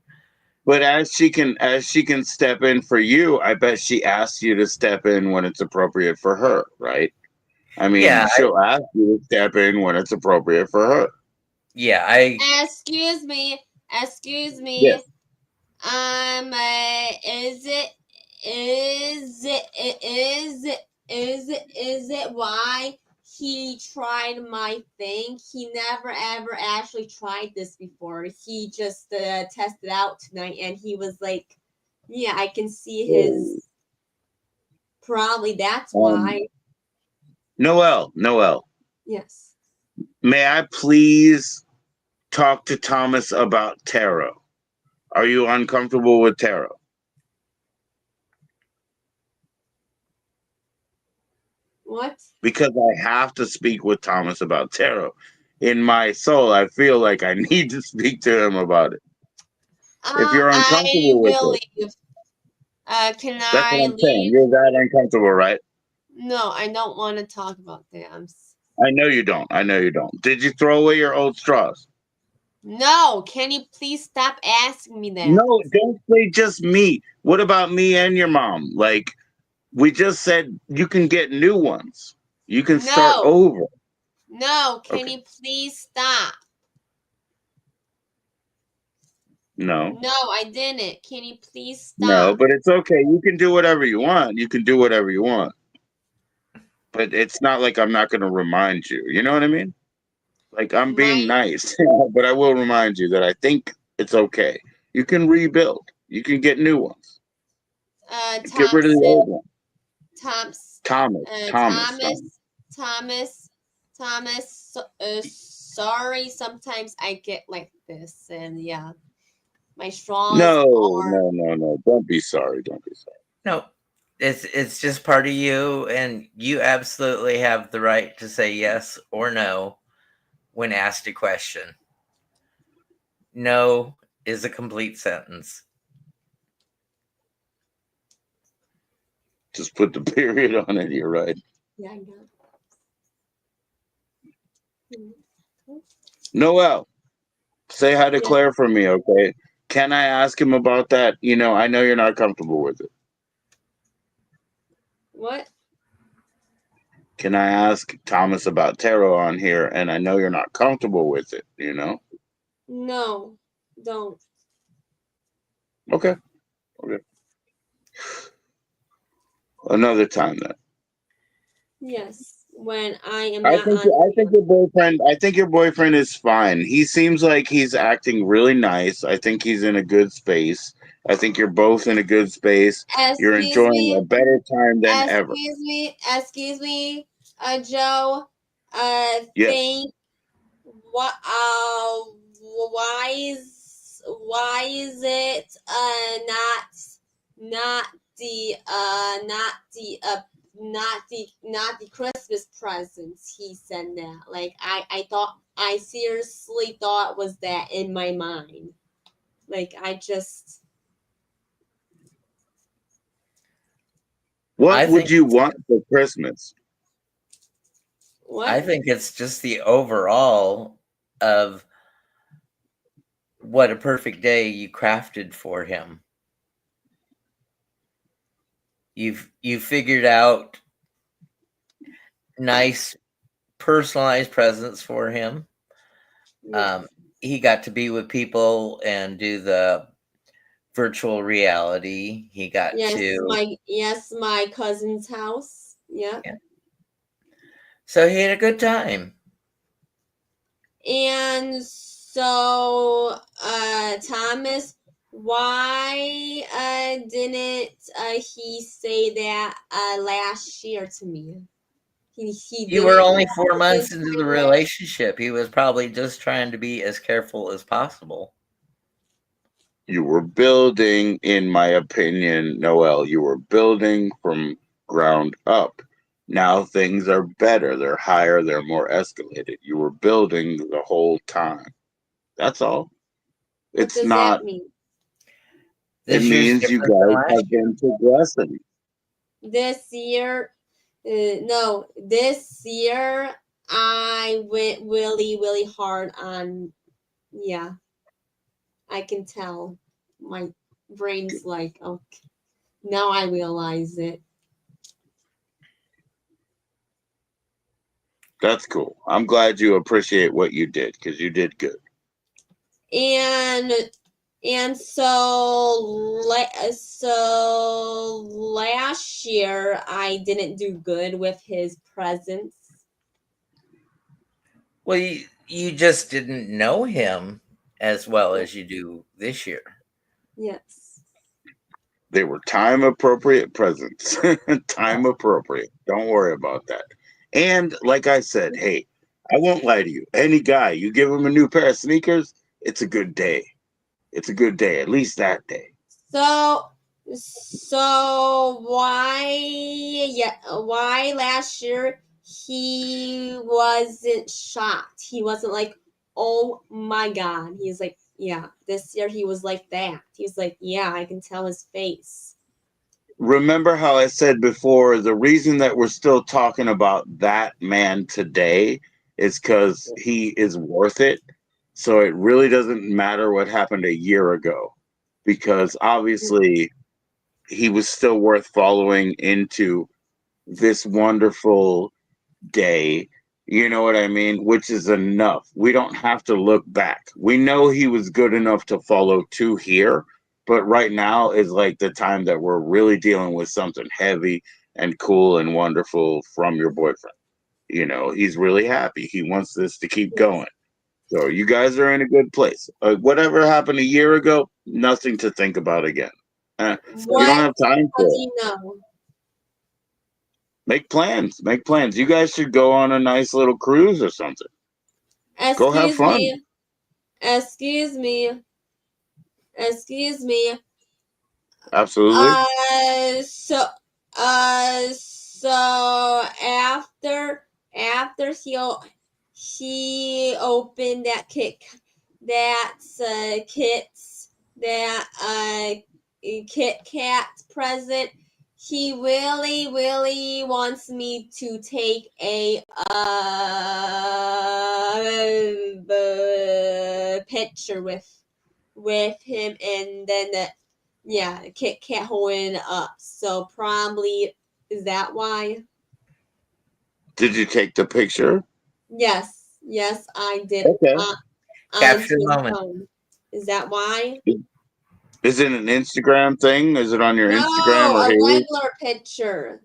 but as she can step in for you, I bet she asks you to step in when it's appropriate for her, right? I mean, Yeah, she'll ask you to step in when it's appropriate for her. yeah, I Excuse me. Excuse me. Yes. Is it is it is it why he tried my thing? He never ever actually tried this before. He just tested out tonight, and he was like, yeah, I can see Oh. his, probably that's Um, why. Noel, Yes. may I please talk to Thomas about tarot? Are you uncomfortable with tarot? What? Because I have to speak with Thomas about tarot. In my soul, I feel like I need to speak to him about it. If you're I uncomfortable with will it, leave. Can that's what I I'm saying. leave? You're that uncomfortable, right? No, I don't want to talk about that. I know you don't. I know you don't. Did you throw away your old straws? No, can you please stop asking me that? No, don't say just me. What about me and your mom? Like, we just said you can get new ones. You can start No, over. no, can Okay. you please stop? No, No, I didn't. Can you please no, stop? but it's okay. You can do whatever you want. You can do whatever you want. But it's not like I'm not going to remind you. You know what I mean? Like, I'm My being nice, but I will remind you that I think it's okay. You can rebuild. You can get new ones. Get rid of the Thompson, old one. Thompson, Thomas, Thomas, Thomas, Thomas. Thomas, Thomas. Sorry, sometimes I get like this, and yeah, my straws No, are. no, no, no. Don't be sorry. Don't be sorry. No, it's just part of you, and you absolutely have the right to say yes or no when asked a question. No is a complete sentence. Just put the period on it. You're right. Yeah, I know. Noel, say hi to Yeah. Claire for me, okay? Can I ask him about that? I know you're not comfortable with it. What? Can I ask Thomas about tarot on here? And I know you're not comfortable with it, No, don't. Okay. Okay. Another time then. Yes, when I am I not think on I think camera. your boyfriend is fine. He seems like he's acting really nice. I think he's in a good space. I think you're both in a good space. You're Excuse enjoying a me. better time than ever. Excuse me, Joe. Yes. Think what? Why is it not the not the Christmas presents? He said that. Like I seriously thought was that in my mind. Like I just What I would think you want for Christmas? I what? think it's just the overall of what a perfect day you crafted for him. You've figured out nice personalized presents for him. Yes. Um, he got to be with people and do the virtual reality. He got to, My cousin's house. Yeah. yeah. So he had a good time. And so Thomas, why didn't he say that last year to me? He You were didn't only want 4 months this into the time last. relationship. He was probably just trying to be as careful as possible. You were building, in my opinion, Noel, you were building from ground up. Now things are better. They're higher. They're more escalated. You were building the whole time. That's all. What It's does that not, mean? it This year's means you different than guys last have year. been progressing. This year, no, this year I went really hard on. Yeah, I can tell. My brain's like, okay, now I realize it. That's cool. I'm glad you appreciate what you did because you did good. And so last year I didn't do good with his presents. Well, you just didn't know him as well as you do this year. Yes. They were time appropriate presents. Time appropriate. Don't worry about that. And like I said, hey, I won't lie to you. Any guy, you give him a new pair of sneakers, it's a good day. It's a good day, at least that day. So, so why last year he wasn't shocked? He wasn't like, oh my God. He's like, yeah, this year he was like that. He's like, yeah, I can tell his face. Remember how I said before, the reason that we're still talking about that man today is because he is worth it. So it really doesn't matter what happened a year ago, because obviously he was still worth following into this wonderful day. You know what I mean? Which is enough. We don't have to look back. We know he was good enough to follow to here, but right now is like the time that we're really dealing with something heavy and cool and wonderful from your boyfriend. You know, he's really happy. He wants this to keep going. So you guys are in a good place. Whatever happened a year ago, nothing to think about again. You don't What? have time How for do it. you know? Make plans. Make plans. You guys should go on a nice little cruise or something. Go have Excuse fun. me. Excuse me. Excuse me. Absolutely. So so after he opened that kits that Kit Kat present. He really wants me to take a picture with him, and then yeah, Kit Kat holding it up. So probably is that why? Did you take the picture? Yes, I did. Okay. Onto Capture the his moment. phone. Is that why? Is it an Instagram thing? Is it on your No, Instagram or a his? regular picture.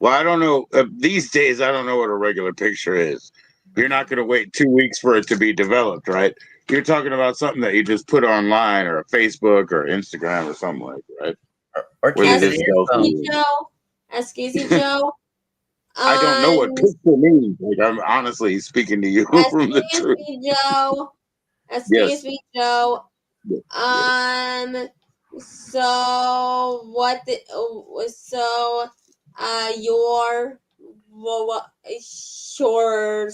Well, I don't know. These days, I don't know what a regular picture is. You're not going to wait 2 weeks for it to be developed, right? You're talking about something that you just put online or Facebook or Instagram or something like that, right? Or Where they keep it in just your go phone. Excuse through. Joe. Excuse Joe. I don't know what Um, picture means. Like, I'm honestly speaking to you from the excuse truth. me, Joe. Excuse Yes. me, Joe. Yes. Um. So what? So, your what? Your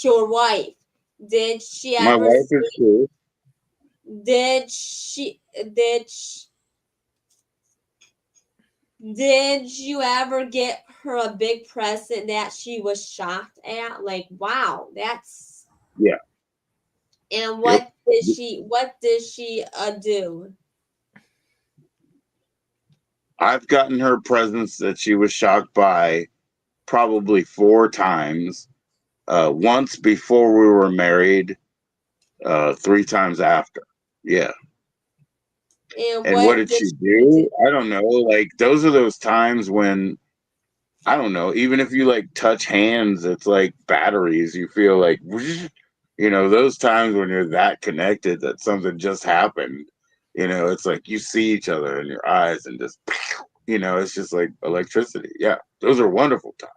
your wife. Did she My ever wife is see? cool. Did she? Did you ever get her a big present that she was shocked at? Like, wow, that's. Yeah. And Yep. what did she do? I've gotten her presents that she was shocked by probably 4 times. Once before we were married, 3 times after. Yeah. And And what what did did she she do? do? I don't know. Like those are those times when I don't know. Even if you like touch hands, it's like batteries. You feel like, whoosh. You know, those times when you're that connected that something just happened. You know, it's like you see each other in your eyes and just, you know, it's just like electricity. Yeah, those are wonderful times.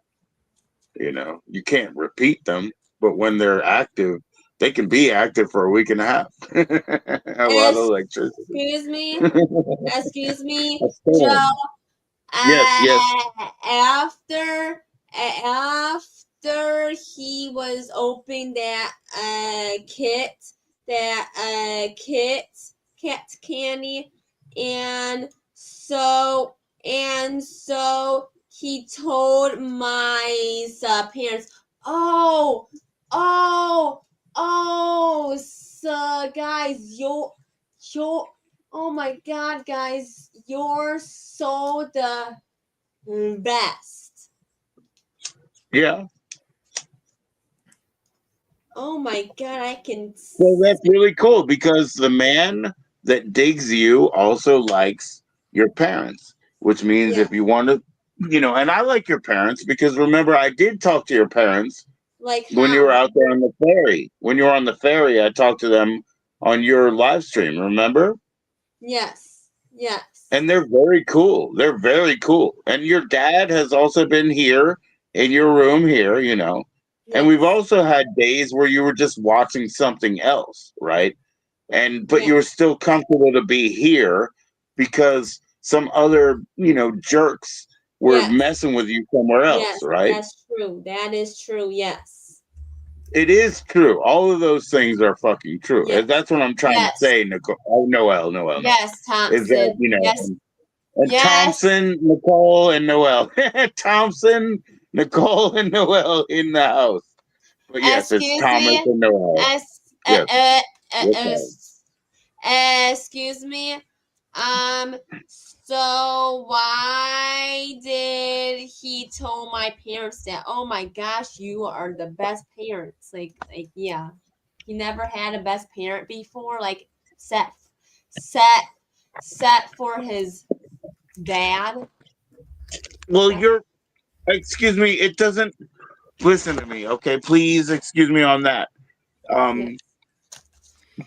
You know, you can't repeat them, but when they're active, they can be active for a week and a half. A lot of electricity. Excuse me, excuse me, A Joe. storm. Yes, yes. After he was opening that cat candy, and so he told my parents, oh, oh, oh, so guys, you oh my God, guys, you're so the best. Yeah. Oh my God, I can. Well, that's really cool because the man that digs you also likes your parents, which means Yeah, if you want to, you know, and I like your parents because remember, I did talk to your parents like when you were how? out there on the ferry. When you were on the ferry, I talked to them on your live stream, remember? Yes, yes. And they're very cool. They're very cool. And your dad has also been here in your room here, And we've Yes. also had days where you were just watching something else, right? And but you were Yes. still comfortable to be here because some other, jerks were Yes. messing with you somewhere else, Yes. right? That's true. That is true. Yes. It is true. All of those things are fucking true. And Yes. that's what I'm trying to Yes. say, Nicole. Oh, Noel. Yes, Is that, Thompson. Yes. and Yes. Thompson, Nicole, and Noel. Thompson, Nicole, and Noel in the house. But yes, it's Excuse Thomas me. and Noel. Es- uh, Yes. uh, uh, Yes, uh, guys. s- excuse me. Um. So why did he tell my parents that? Oh my gosh, you are the best parents. Yeah. He never had a best parent before. Like set, set, set for his dad. Well, That's excuse me, it doesn't, listen to me, okay? Please excuse me on that. yes. Um,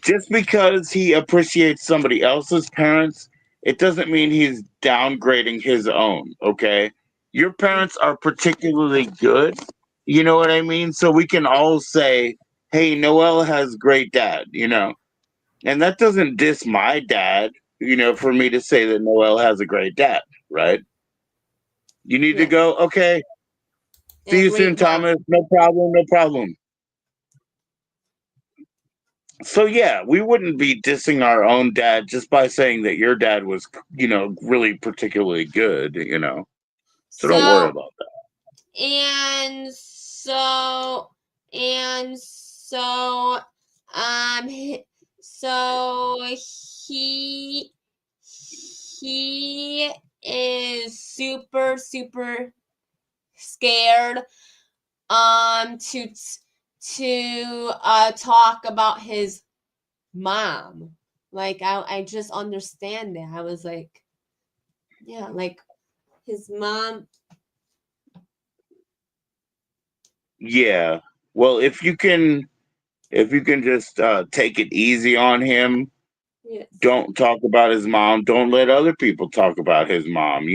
just because he appreciates somebody else's parents, it doesn't mean he's downgrading his own, okay? Your parents are particularly good, you know what I mean? So we can all say, hey, Noel has great dad, And that doesn't diss my dad, for me to say that Noel has a great dad, right? You need to Yes. go, okay, And see a you soon, great mom. Thomas. No problem, no problem. So yeah, we wouldn't be dissing our own dad just by saying that your dad was, really particularly good. So don't worry So about that. and so and so so he is super scared to talk about his mom. Like I just understand that. I was like, yeah, like his mom. Yeah. Well, if you can just take it easy on him, Yes. don't talk about his mom. Don't let other people talk about his mom.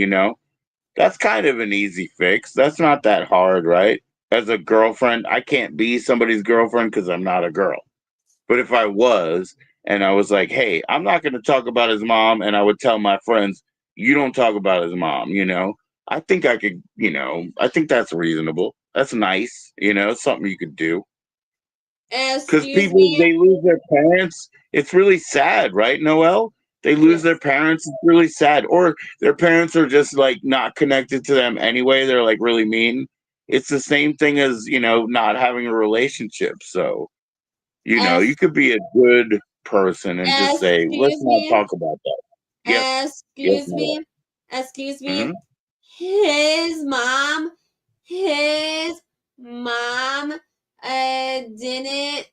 That's kind of an easy fix. That's not that hard, right? As a girlfriend, I can't be somebody's girlfriend because I'm not a girl. But if I was, and I was like, hey, I'm not going to talk about his mom, and I would tell my friends, you don't talk about his mom. I think I could, I think that's reasonable. That's nice, it's something you could do. Because Excuse people, me. they lose their parents. It's really sad, right, Noel? They lose their Yes. parents. It's really sad. Or their parents are just like not connected to them anyway. They're like really mean. It's the same thing as, not having a relationship. So, you As could be a good person and just say, let's excuse not me. talk about that. Yes. Yes, Excuse Noel. me. Excuse Hmm. me. His mom. His mom. Didn't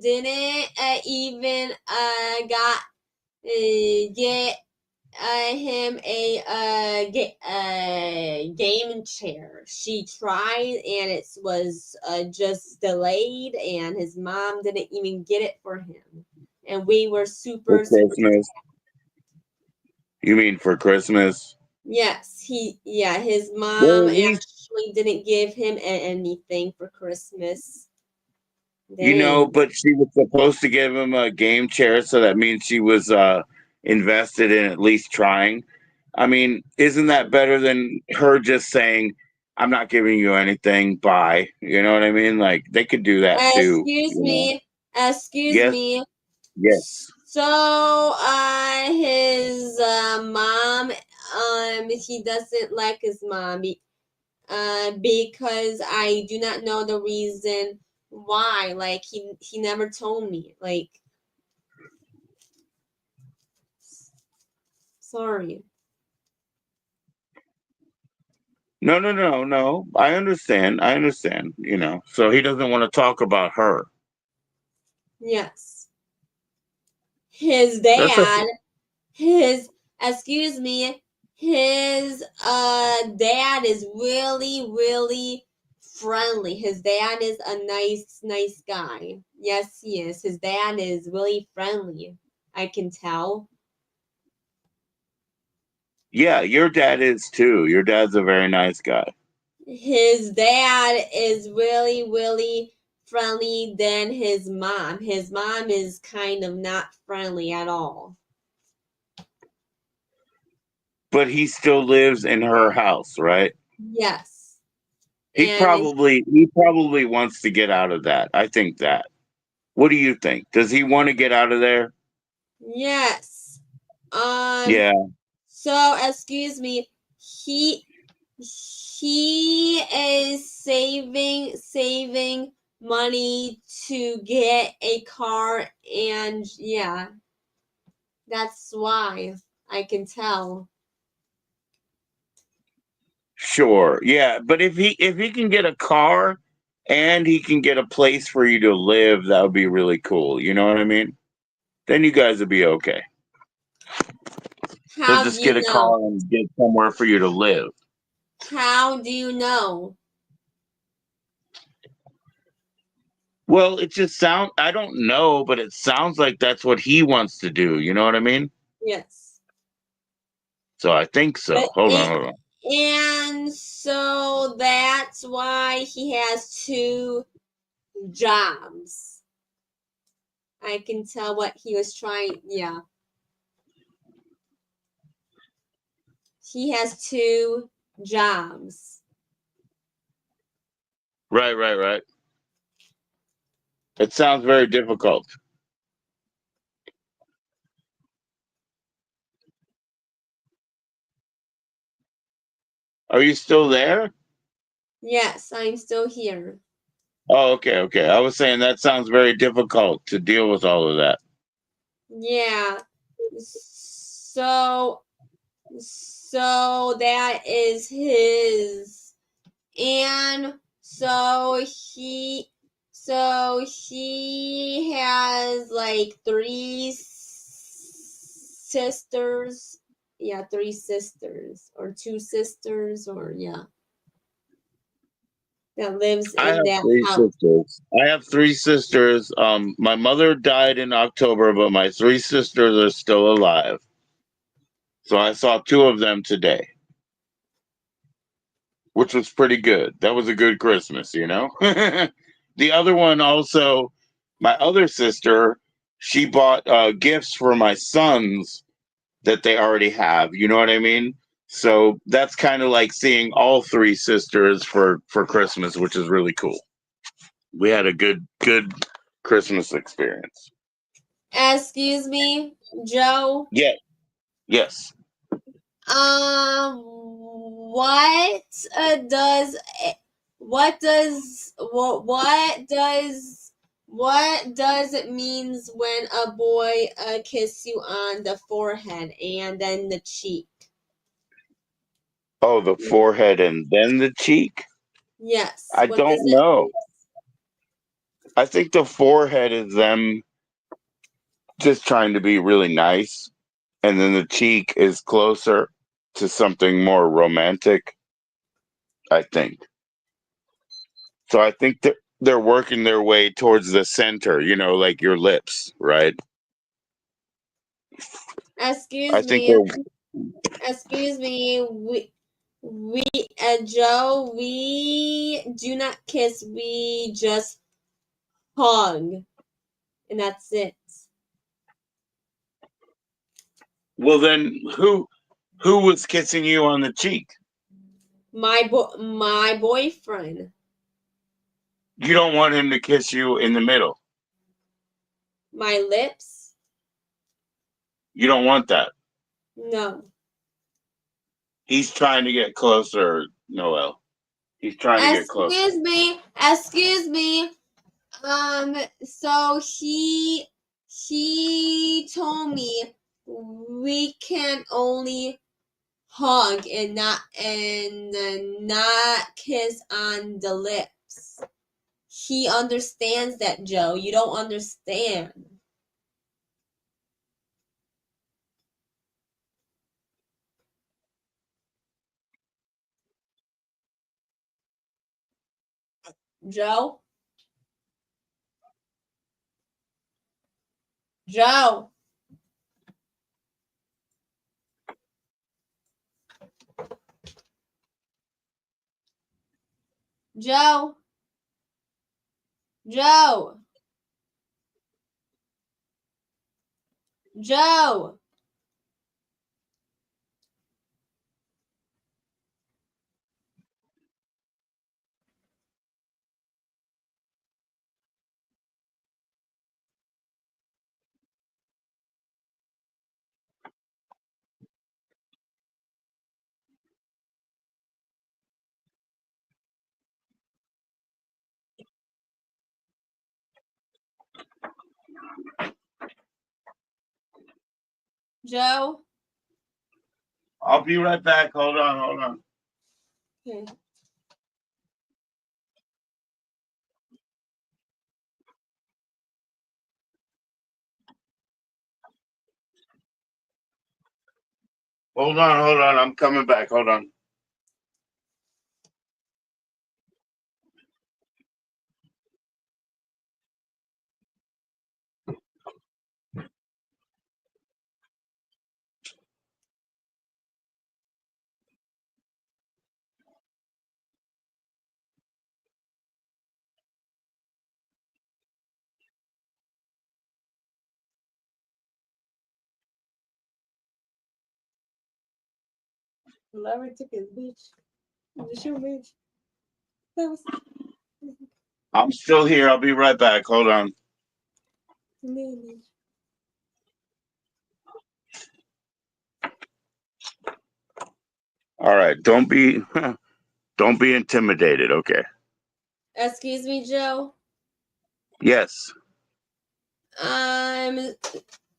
didn't even got get him a game chair. She tried and it was just delayed, and his mom didn't even get it for him. And we were For super. Christmas. You mean for Christmas? Yes, his Well, mom at least actually didn't give him anything for Christmas. Dang. But she was supposed to give him a game chair, so that means she was invested in at least trying. I mean, isn't that better than her just saying, "I'm not giving you anything, bye." You know what I mean? Like they could do that too. Excuse me. Excuse Yes, me. yes. So, his mom, he doesn't like his mom because I do not know the reason why. Like he never told me. Like, sorry. No, no, no, no. I understand. I understand. So he doesn't want to talk about her. Yes, his That's okay. dad, his excuse me, his dad is really friendly. His dad is a nice guy. Yes, he is. His dad is really friendly. I can tell. Yeah, your dad is too. Your dad's a very nice guy. His dad is really, really friendly than his mom. His mom is kind of not friendly at all. But he still lives in her house, right? Yes. He And probably wants to get out of that. I think that. What do you think? Does he want to get out of there? yes. Um Yeah. so excuse me, he he is saving money to get a car, and yeah, that's why I can tell. Sure. Yeah, but if he can get a car and he can get a place for you to live, that would be really cool. You know what I mean? Then you guys would be okay. He'll How do just get you a know? car and get somewhere for you to live. How do you know? Well, it just sound I don't know, but it sounds like that's what he wants to do. You know what I mean? Yes. So I think But so. Hold on. and so that's why he has two jobs. I can tell what he was trying. Yeah. He has two jobs. Right. It sounds very difficult. Are you still there? Yes, I'm still here. Oh, okay. I was saying that sounds very difficult to deal with all of that. Yeah. So so that is his, and so he has like three sisters. Yeah, three sisters or two sisters, or yeah, that lives I in have that three house. sisters. I have three sisters. My mother died in October, but my three sisters are still alive. So I saw two of them today, which was pretty good. That was a good Christmas, you know? The other one also, my other sister, she bought gifts for my sons that they already have. You know what I mean? So that's kind of like seeing all three sisters for Christmas, which is really cool. We had a good Christmas experience. Excuse me, Joe. Yeah. Yes. What does what does it means when a boy kiss you on the forehead and then the cheek? Oh, the forehead and then the cheek. Yes. I What does don't it know. mean? I think the forehead is them just trying to be really nice, and then the cheek is closer to something more romantic. I think so. I think they're working their way towards the center. You know, like your lips, right? Excuse I think me. they're Excuse me. We Joe, we do not kiss. We just hug, and that's it. well. Then who was kissing you on the cheek? My boyfriend. You don't want him to kiss you in the middle. My lips? You don't want that. No. He's trying to get closer, Noel. He's trying to get closer. Excuse me. So he told me we can only hug and not kiss on the lips. He understands that, Joe. You don't understand. Joe? Joe? Joe. Joe. Joe. Joe. I'll be right back. Hold on, hold on. Okay. Hold on, hold on. I'm coming back. Hold on. Larry took his bitch. The shoe bitch. That was I'm still here. I'll be right back. Hold on. me. All right. Don't be don't be intimidated, okay? Excuse me, Joe. Yes.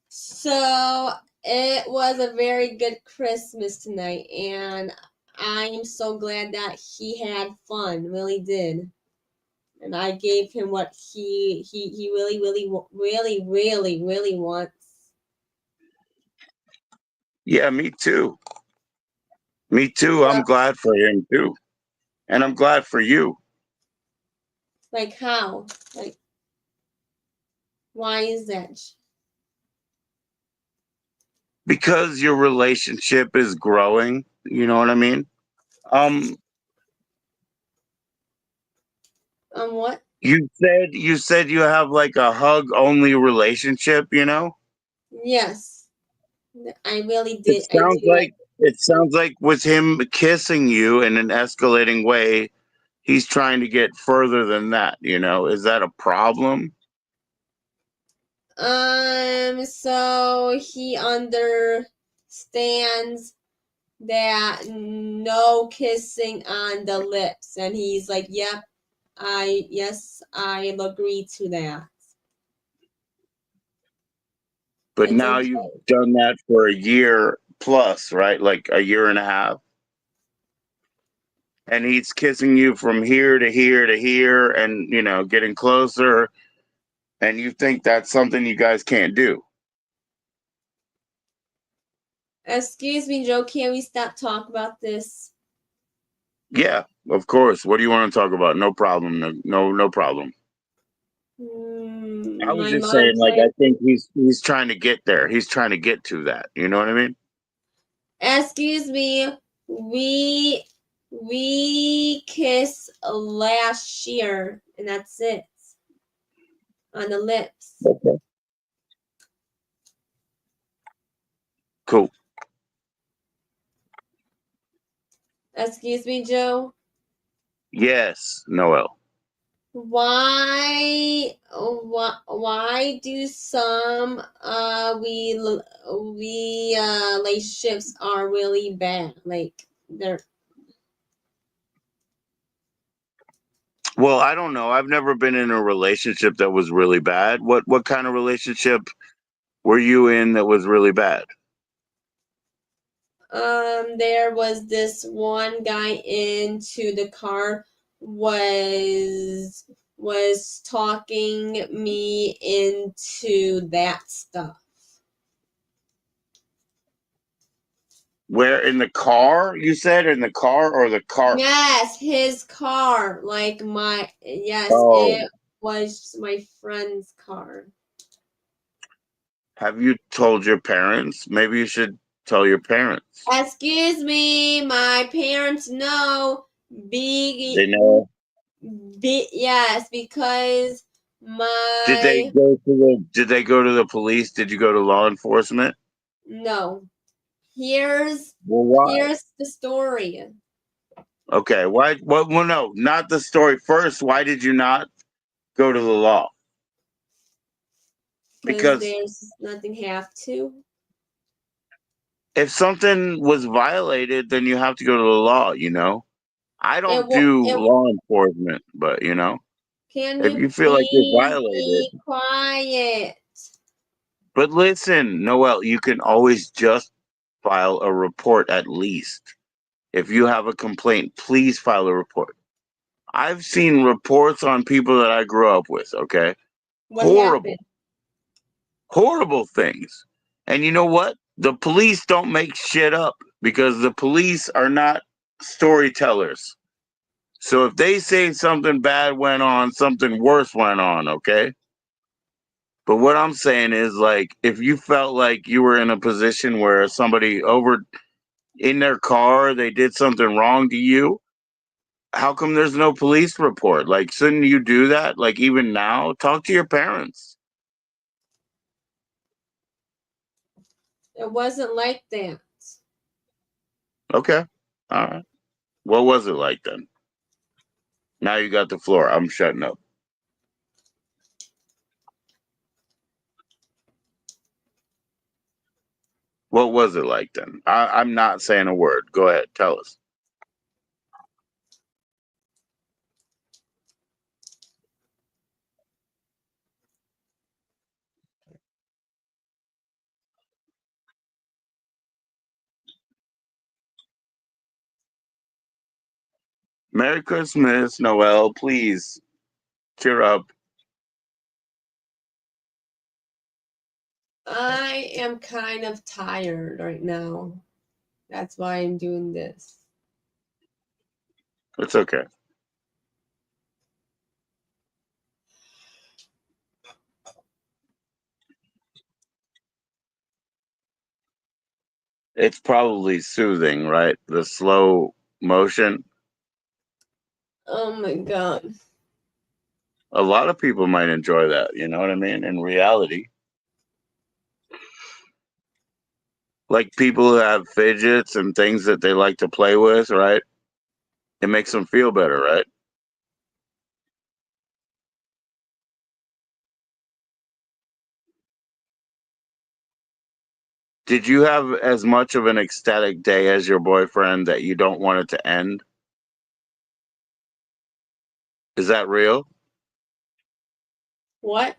So it was a very good Christmas tonight, and I'm so glad that he had fun. Really did. And I gave him what he really wants. Yeah, me too. Me too. So, I'm glad for him too. And I'm glad for you. like how? Like why is that? Because your relationship is growing, you know what I mean? Um What? you said you have like a hug only relationship, you know? Yes, I really It did. I sounds really like. like it sounds like with him kissing you in an escalating way, he's trying to get further than that, you know? Is that a problem? So he understands that no kissing on the lips, and he's like, "Yep, I agree to that." But It's now okay. you've done that for a year plus, right? Like a year and a half. And he's kissing you from here to here to here and, you know, getting closer. And you think that's something you guys can't do. Excuse me, Joe. Can we stop talk about this? Yeah, of course. What do you want to talk about? No problem. No problem. I was My just mom saying, like, played. I think he's trying to get there. He's trying to get to that. You know what I mean? Excuse me. We we kissed last year, and that's it on the lips. Okay. Cool. Excuse me, Joe. Yes, Noel. Why do some we relationships are really bad? Like they're Well, I don't know. I've never been in a relationship that was really bad. What kind of relationship were you in that was really bad? there was this one guy into the car was talking me into that stuff. Where in the car? You said in the car or the car? Yes, his car. Like my yes, Oh, it was my friend's car. have you told your parents? Maybe you should tell your parents. Excuse me, my parents know They big know. Yes, because Did they my go to the police? Did you go to law enforcement? no. Here's Well, why? here's the story. Okay, why? What? Well, no, not the story first. Why did you not go to the law? Because Because there's nothing have to. if something was violated, then you have to go to the law. I It don't will. do It. law enforcement, but Can if you you feel like you're please violated, be quiet? but listen, Noel, you can always just file a report at least. If you have a complaint, please file a report. I've seen reports on people that I grew up with, okay? What Horrible, happened? horrible things. And you know what? The police don't make shit up because the police are not storytellers. So if they say something bad went on, something worse went on, okay? But what I'm saying is, like, if you felt like you were in a position where somebody over in their car, they did something wrong to you, how come there's no police report? Like, shouldn't you do that? Like, even now, talk to your parents. It wasn't like that. Okay. All right. What was it like then? Now you got the floor. I'm shutting up. What was it like then? I'm not saying a word. Go ahead. Tell us. Merry Christmas, Noel. Please cheer up. I am kind of tired right now. That's why I'm doing this. It's okay. It's probably soothing, right? The slow motion. Oh my god. A lot of people might enjoy that. You know what I mean? In reality, like people who have fidgets and things that they like to play with, right? It makes them feel better, right? Did you have as much of an ecstatic day as your boyfriend that you don't want it to end? Is that real? What?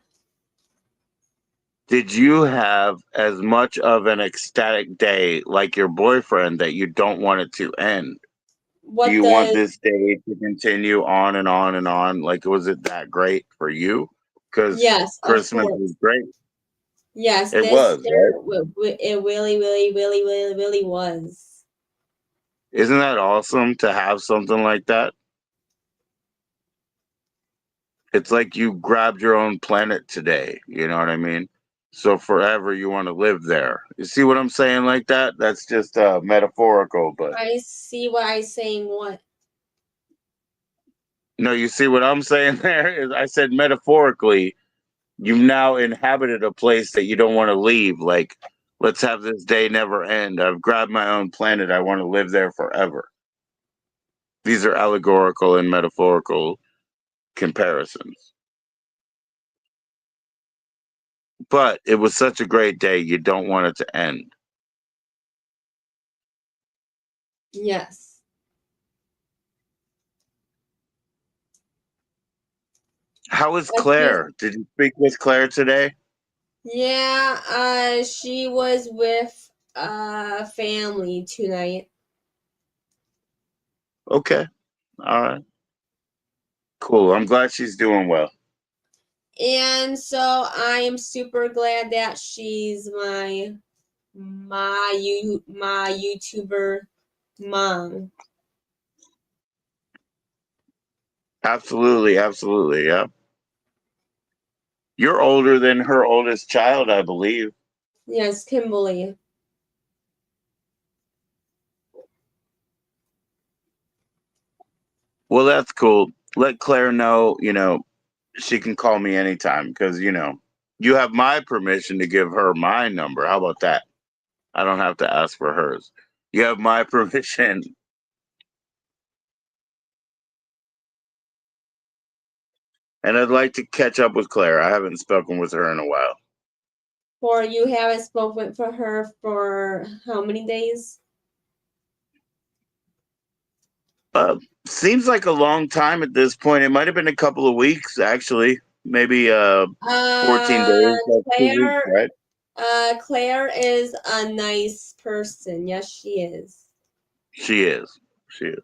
Did you have as much of an ecstatic day like your boyfriend that you don't want it to end? Do What you want does this day to continue on and on and on? Like, was it that great for you? Because yes, of Christmas was course. great. Yes, It this was, year right? it really, really, really, really, really was. Isn't that awesome to have something like that? It's like you grabbed your own planet today. You know what I mean? So forever you want to live there. You see what I'm saying like that? That's just metaphorical, but I see what I saying. What? no, you see what I'm saying there is I said metaphorically, you've now inhabited a place that you don't want to leave. Like, let's have this day never end. I've grabbed my own planet. I want to live there forever. These are allegorical and metaphorical comparisons. But it was such a great day, you don't want it to end. Yes. How is I feel. Claire? Did you speak with Claire today? Yeah. She was with family tonight, Okay. All right. Cool. I'm glad she's doing well. and so I am super glad that she's my YouTuber mom. Absolutely. Absolutely. Yeah. You're older than her oldest child, I believe. Yes, Kimberly. Well, that's cool. let Claire know, she can call me anytime because, you have my permission to give her my number. How about that? I don't have to ask for hers. You have my permission. And I'd like to catch up with Claire. I haven't spoken with her in a while. For you haven't spoken for her for how many days? Seems like a long time at this point. It might have been a couple of weeks, actually. Maybe 14 days, like 2 weeks, Claire, right? Claire is a nice person. Yes, she is. She is. She is.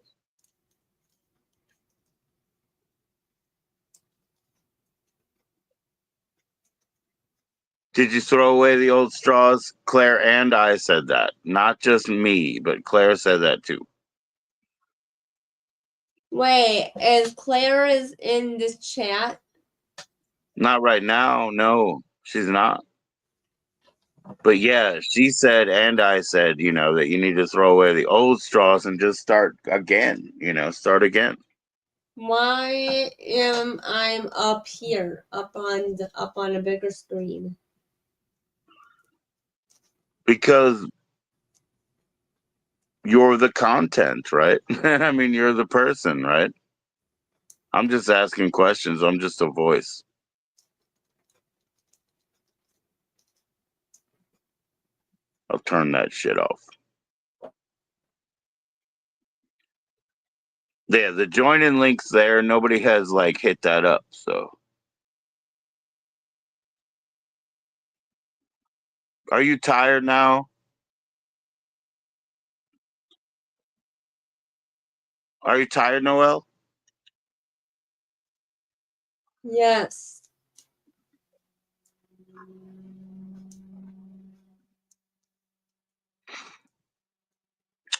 Did you throw away the old straws? Claire and I said that. Not just me, but Claire said that too. Wait, is Claire is in this chat? Not right now. No, she's not. But yeah, she said and I said, that you need to throw away the old straws and just start again, start again. Why am I up here, up on a bigger screen? Because you're the content, right? I mean, you're the person, right? I'm just asking questions. I'm just a voice. I'll turn that shit off. Yeah, the join in link's there. Nobody has hit that up, so. Are you tired now? Are you tired, Noel? Yes.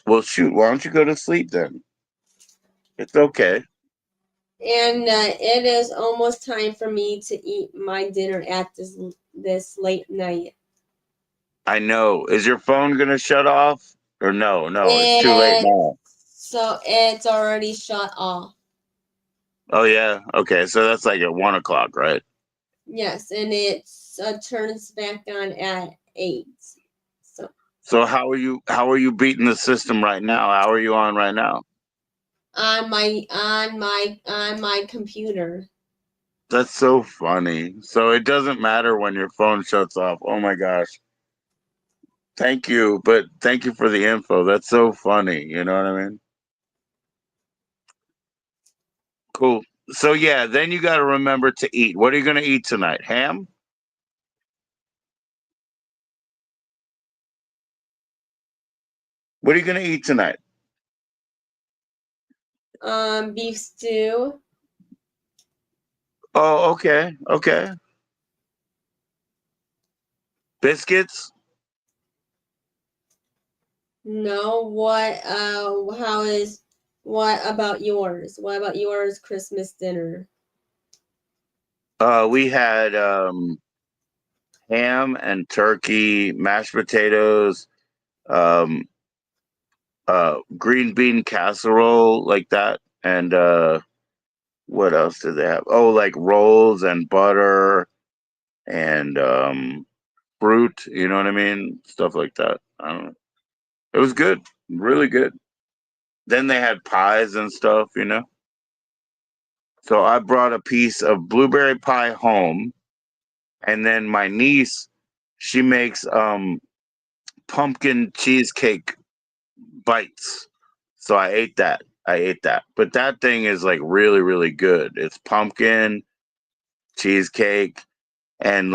Well, shoot, why don't you go to sleep then? It's okay. And it is almost time for me to eat my dinner at this late night. I know. Is your phone going to shut off? Or no, it's too late It's, now. so it's already shut off. Oh, yeah? Okay, so that's at 1 o'clock, right? Yes, and it turns back on at 8. So how are you beating the system right now? How are you on right now? On my computer. That's so funny. So it doesn't matter when your phone shuts off. Oh my gosh. Thank you, but thank you for the info. That's so funny. You know what I mean? Cool. So yeah, then you got to remember to eat. What are you going to eat tonight? Ham? What are you going to eat tonight? Beef stew. Oh, okay. Okay. Biscuits? No, what about yours? What about yours Christmas dinner? We had ham and turkey, mashed potatoes, um green bean casserole like that, and what else did they have? Oh, like rolls and butter and fruit, you know what I mean? Stuff like that. I don't know. It was good. Really good. Then they had pies and stuff. So I brought a piece of blueberry pie home, and then my niece, she makes pumpkin cheesecake bites. So I ate that. But that thing is really, really good. It's pumpkin, cheesecake, and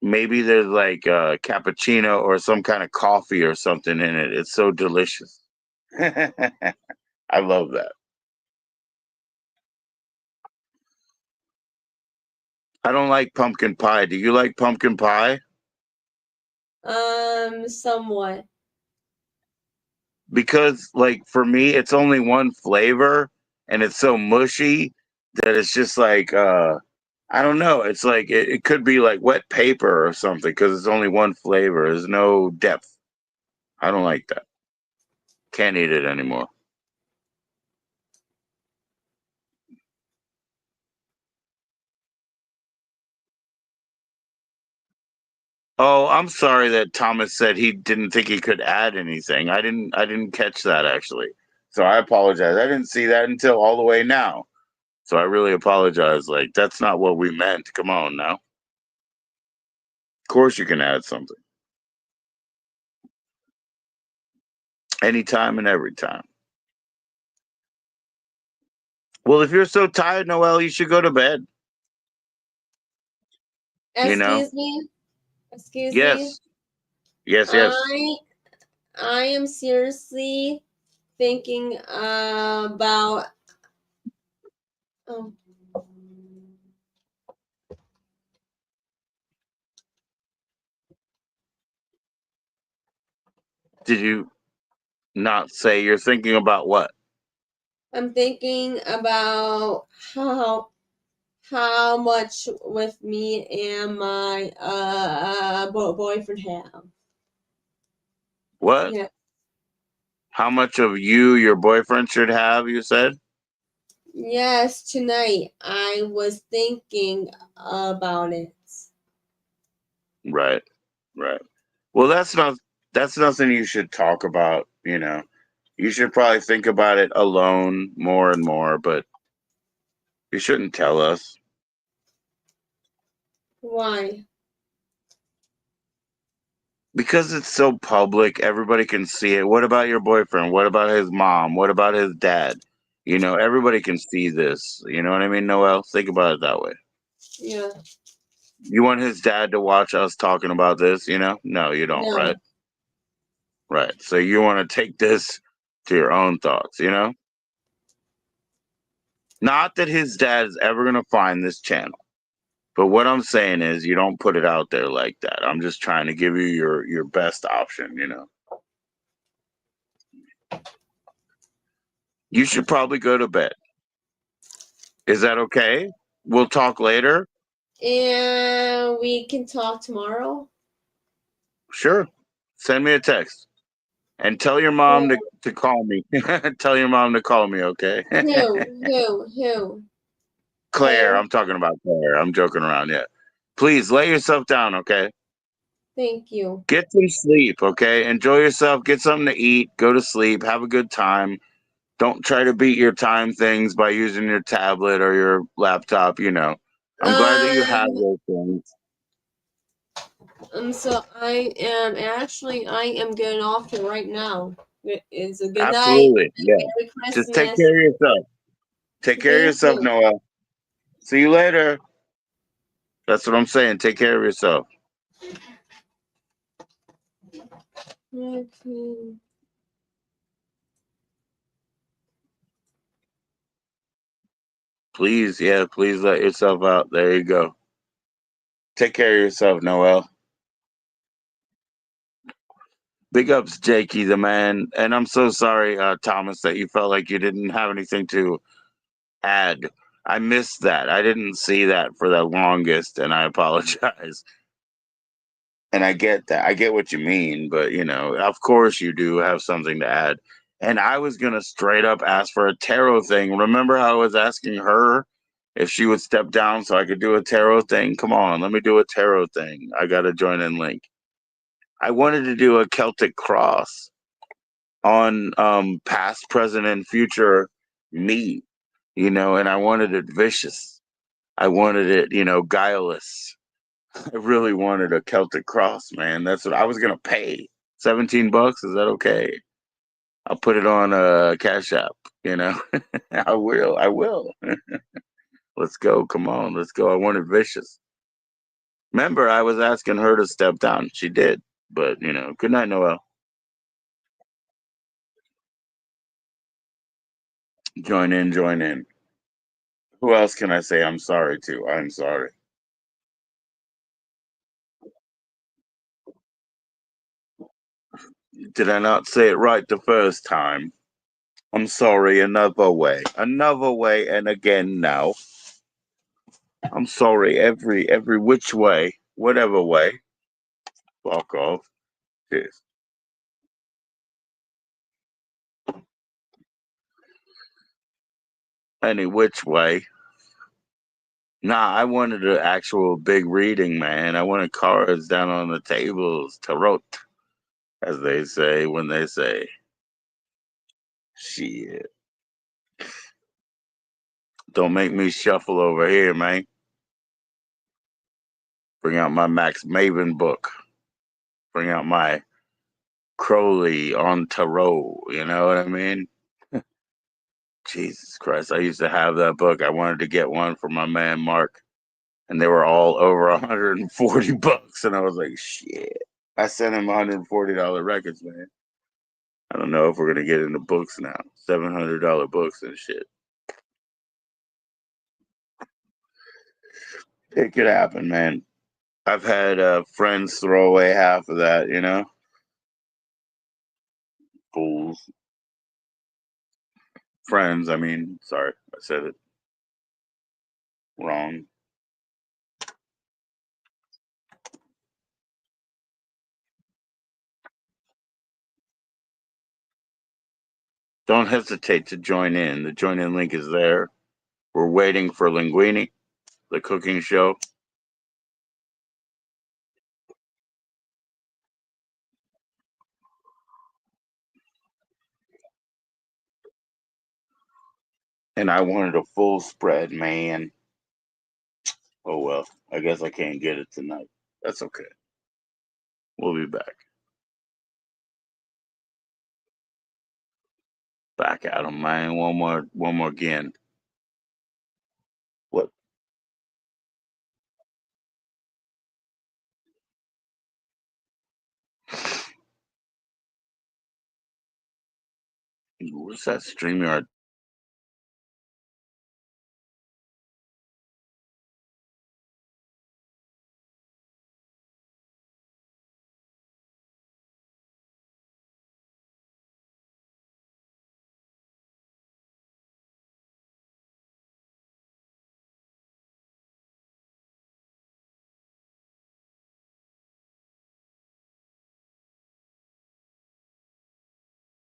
maybe there's cappuccino or some kind of coffee or something in it. It's so delicious. I love that. I don't like pumpkin pie. Do you like pumpkin pie? Somewhat. Because for me it's only one flavor and it's so mushy that it's just I don't know. It's it could be like wet paper or something because it's only one flavor. There's no depth. I don't like that. Can't eat it anymore. Oh, I'm sorry that Thomas said he didn't think he could add anything. I didn't catch that actually. So I apologize. I didn't see that until all the way now. So I really apologize. Like that's not what we meant. Come on now. Of course you can add something. Anytime and every time. Well, if you're so tired, Noel, you should go to bed. You know? Excuse me. Excuse me. Yes. Yes, yes. I am seriously thinking about. Oh, Did you not say you're thinking about what? I'm thinking about how much with me and my boyfriend have. What? Yeah. How much of you your boyfriend should have, you said? Yes, tonight I was thinking about it. Right. Right. Well, that's nothing you should talk about, you know. You should probably think about it alone more and more, but you shouldn't tell us Why? because it's so public. Everybody can see it. What about your boyfriend? What about his mom? What about his dad? You know, everybody can see this. You know what I mean, Noel? Think about it that way. Yeah. You want his dad to watch us talking about this, you know? No, you don't, right? No. Right. So you want to take this to your own thoughts, you know? Not that his dad is ever going to find this channel. But what I'm saying is you don't put it out there like that. I'm just trying to give you your best option, you know. You should probably go to bed. Is that okay? We'll talk later. And we can talk tomorrow. Sure. Send me a text and tell your mom to call me. Tell your mom to call me, okay? Who? Claire, Claire. I'm talking about Claire. I'm joking around, yeah. Please lay yourself down, okay? Thank you. Get some sleep, okay? Enjoy yourself, get something to eat, go to sleep, have a good time. Don't try to beat your time things by using your tablet or your laptop, you know. I'm glad that you have Um. those things. So I am getting off to right now. It's a good night. Absolutely. Yeah. Merry Just take Christmas. care of yourself. Take care of Thank yourself, you. Noah. See you later. That's what I'm saying. Take care of yourself. Okay. Please, yeah, please let yourself out. There you go. Take care of yourself, Noel. Big ups, Jakey the man. And I'm so sorry, Thomas, that you felt like you didn't have anything to add. I missed that. I didn't see that for the longest, and I apologize. And I get that. I get what you mean, but you know, of course you do have something to add. And I was gonna straight up ask for a tarot thing. Remember how I was asking her if she would step down so I could do a tarot thing? Come on, let me do a tarot thing. I got a join in link. I wanted to do a Celtic cross on past, present, and future me, you know, and I wanted it vicious. I wanted it, you know, guileless. I really wanted a Celtic cross, man. That's what I was gonna pay. $17? Is that okay? I'll put it on a Cash App, you know. I will. I will. Let's go. Come on, let's go. I wanted vicious. Remember, I was asking her to step down. She did. But you know, good night, Noel. Join in, join in. Who else can I say I'm sorry to? I'm sorry. Did I not say it right the first time? I'm sorry, another way. Another way and again now. I'm sorry, every which way, whatever way. Fuck off. Cheers. Any which way. Nah, I wanted an actual big reading, man. I wanted cards down on the tables, tarot, as they say when they say, shit. Don't make me shuffle over here, man. Bring out my Max Maven book. Bring out my Crowley on tarot. You know what I mean? Jesus Christ. I used to have that book. I wanted to get one for my man Mark, and they were all over 140 bucks. And I was like, shit. I sent him $140 records, man. I don't know if we're gonna get into books now. $700 books and shit. It could happen, man. I've had friends throw away half of that, you know? Fools. Friends, I mean, sorry, I said it wrong. Don't hesitate to join in. The join in link is there. We're waiting for Linguini, the cooking show. And I wanted a full spread, man. Oh well, I guess I can't get it tonight. That's okay. We'll be back. Back at 'em, man. One more again. What? What's that StreamYard